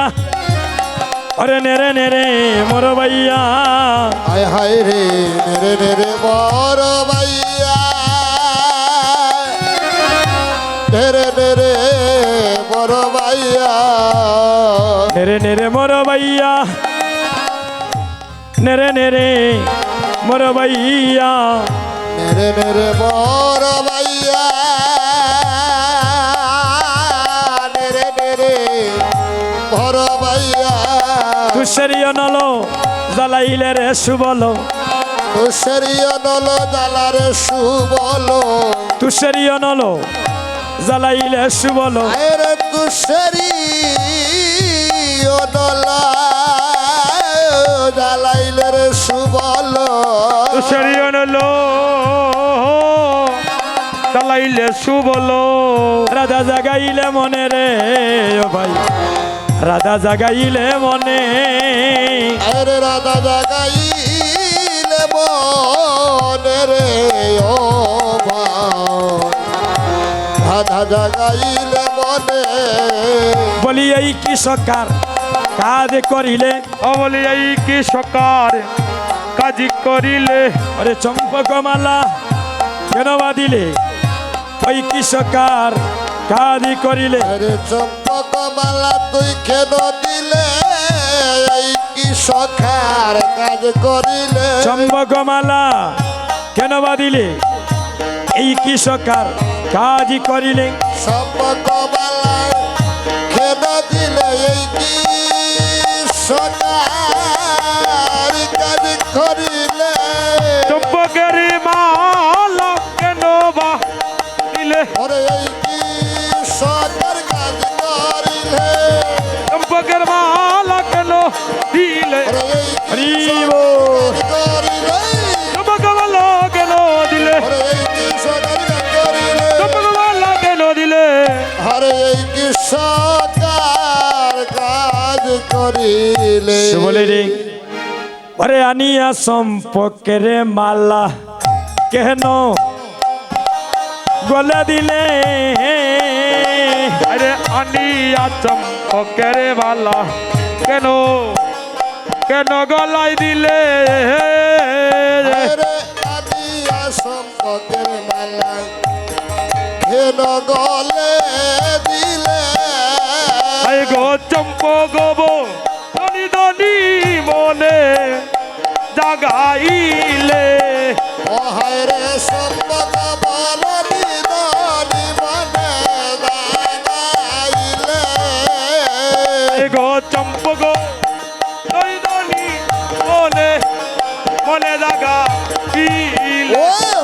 আরে নেরে নেরে মরো ভাইয়া হায় হায় রে নেরে নেরে বড় ভাইয়া নেরে নেরে বড় ভাইয়া নেরে নেরে মরো ভাইয়া নেরে নেরে মরো ভাইয়া নেরে নেরে বড় ভাইয়া নেরে নেরে বড় ভাইয়া তুষেরিও নলো জ্বালাইলে রে সুবলো তুষারিয়া নল জালারে সুবলো তুষেরিও নলো জ্বালাইলে সুবলো আরে তুষারি নলা জালাইলে রে সুবলো তুষারিও নলো চালাইলে সুবলো রাধা জাগাইলে মনে রে ও ভাই রাধা জাগাইলে মনে আরে রাধা জাগাইলে মনে রে ও রাধা জাগাইলে মনে বলি এই কি সকার কাজ করিলে অবলি এই কি সকার কাজি করিলে ওরে চম্পক মালা কেন বাঁধিলে ওই কি সকার কাজ করিলে আরে চম্পক মালা তুই কেন দিলে এই কি সখার কাজ করিলে চম্পক মালা কেন বাঁধিলে এই কি সকার কাজ করিলে চম্পক মালা কেন দিলে এই কি সখার কাজ করিলে চম্পকের মালা কেন বা দিলে ওরে এই কি সখার কাজ করিলে চম্পকের মালা কেন দিলে ওরে এই কি হরি সখার বল। কাজ করিলে চম্পকের মালা করিলে বলে রে ওরে আনিয়া সম্পর্কের মালা কেন গলে দিলে আরে আনিয়া চম্পকের মালা কেন কেন গলায় দিলে রে আনিয়া সম্পর্কের মালা হেন গলে দিলে আই গো চম্পক গো ধনি ধনি মনে জাগাইলে অহায় রে সম্পদ বলনি ধনি মনে দাগাইলে আই গো চম্পক ধনি ধনি মনে মনে জাগাইলে ও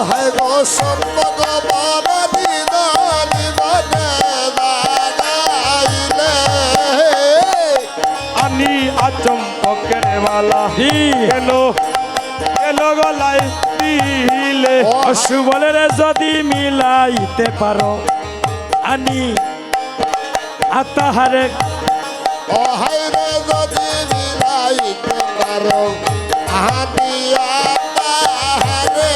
হায় গো সম্পদ বলনি ধনি মনে দাগাইলে আনি আচম্পকের মালা কেন কেন গলায় দিলে অশুবলের যদি মিলাইতে পারো আনি আতাহারে অহায় রে যদি মিলাইতে পারো আনিয়া তাহারে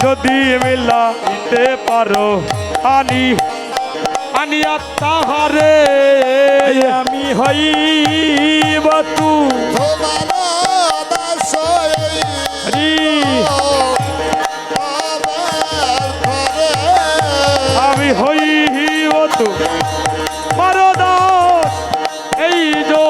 যদি মিলাইতে পারো আনি আনিয়া তাহারে আমি হইব তু তোমার দাসই হরি আমার ঘরে আমি হইব তু মারদাস এই যো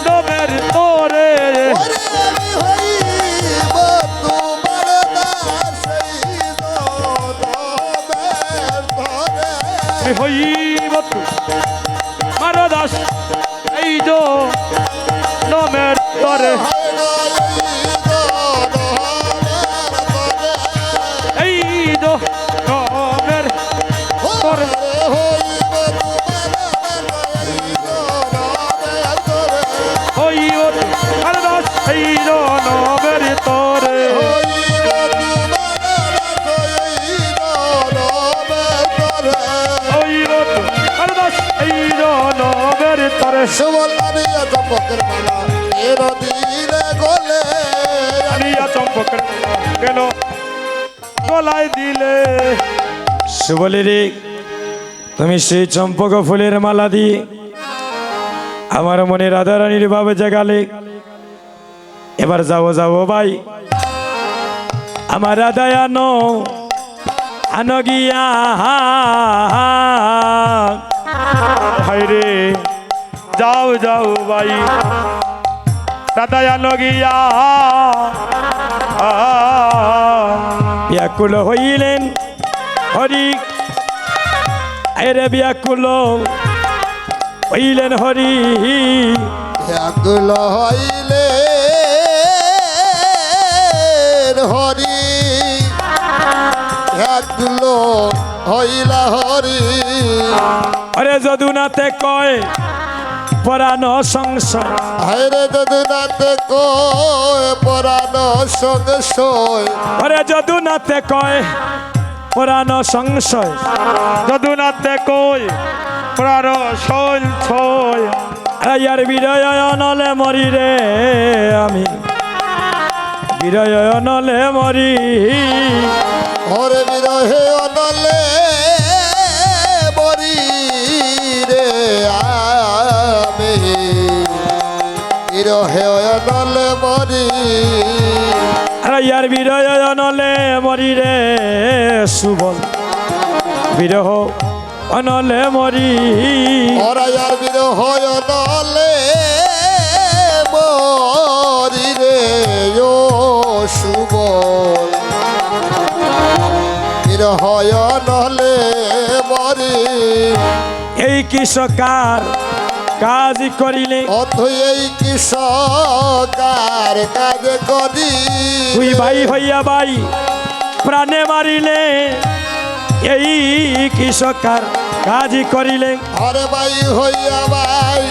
নবের তোরে ওরে আমি হইব তোমার দাসই দমের ঘরে আমি হইব তু মারদাস এই যো নবের তোরে এই যো নবের তোরে হইব তু মারদাস এই যো নবের তোরে হইব তু মারদাস এই যো নবের তোরে আনিয়া চম্পকের মালা কেন গলায় দিলে সুবলি রে তুমি সেই চম্পক ফুলের মালা দিয়ে আমার মনে রাধারানীর ভাবে জাগালে এবার যাবো যাবো ভাই আমার রাধায় আনো আনো গিয়া হায়রে যাও যাও ভাই দাদা গিয়া ব্যাকুল হইলেন হরি আরে ব্যাকুল হইলেন হরি এগুলো হইলে হরি এগুলো হইলা হরি আরে যদুনাথে কয় পরানো সংসার হায়রে যদুনাথে কয় পরানো সংশয় আরে যদুনাথে কয় পরানো সংশয় যদুনাথে কই প্রাণ শৈল ছয় আর বিরয় নলে মরি রে আমি বিরয় নলে মরি হরে বিরহে অনলে মরি রে আমি বিরহে অনলে মরি আর বিরয় নলে মরি রে সুবল বিরহ অনলে মরি হরায়ার বিরহ অনলে মরি রে ও সুবল বিরহ অনলে মরি এই কৃষকার কাজ করিলে অথই এই কৃষকার কাজ করি তুই ভাই হইয়া ভাই প্রাণে মারিলে এই কৃষকার কাজ করিলে হরে ভাই হইয়া ভাই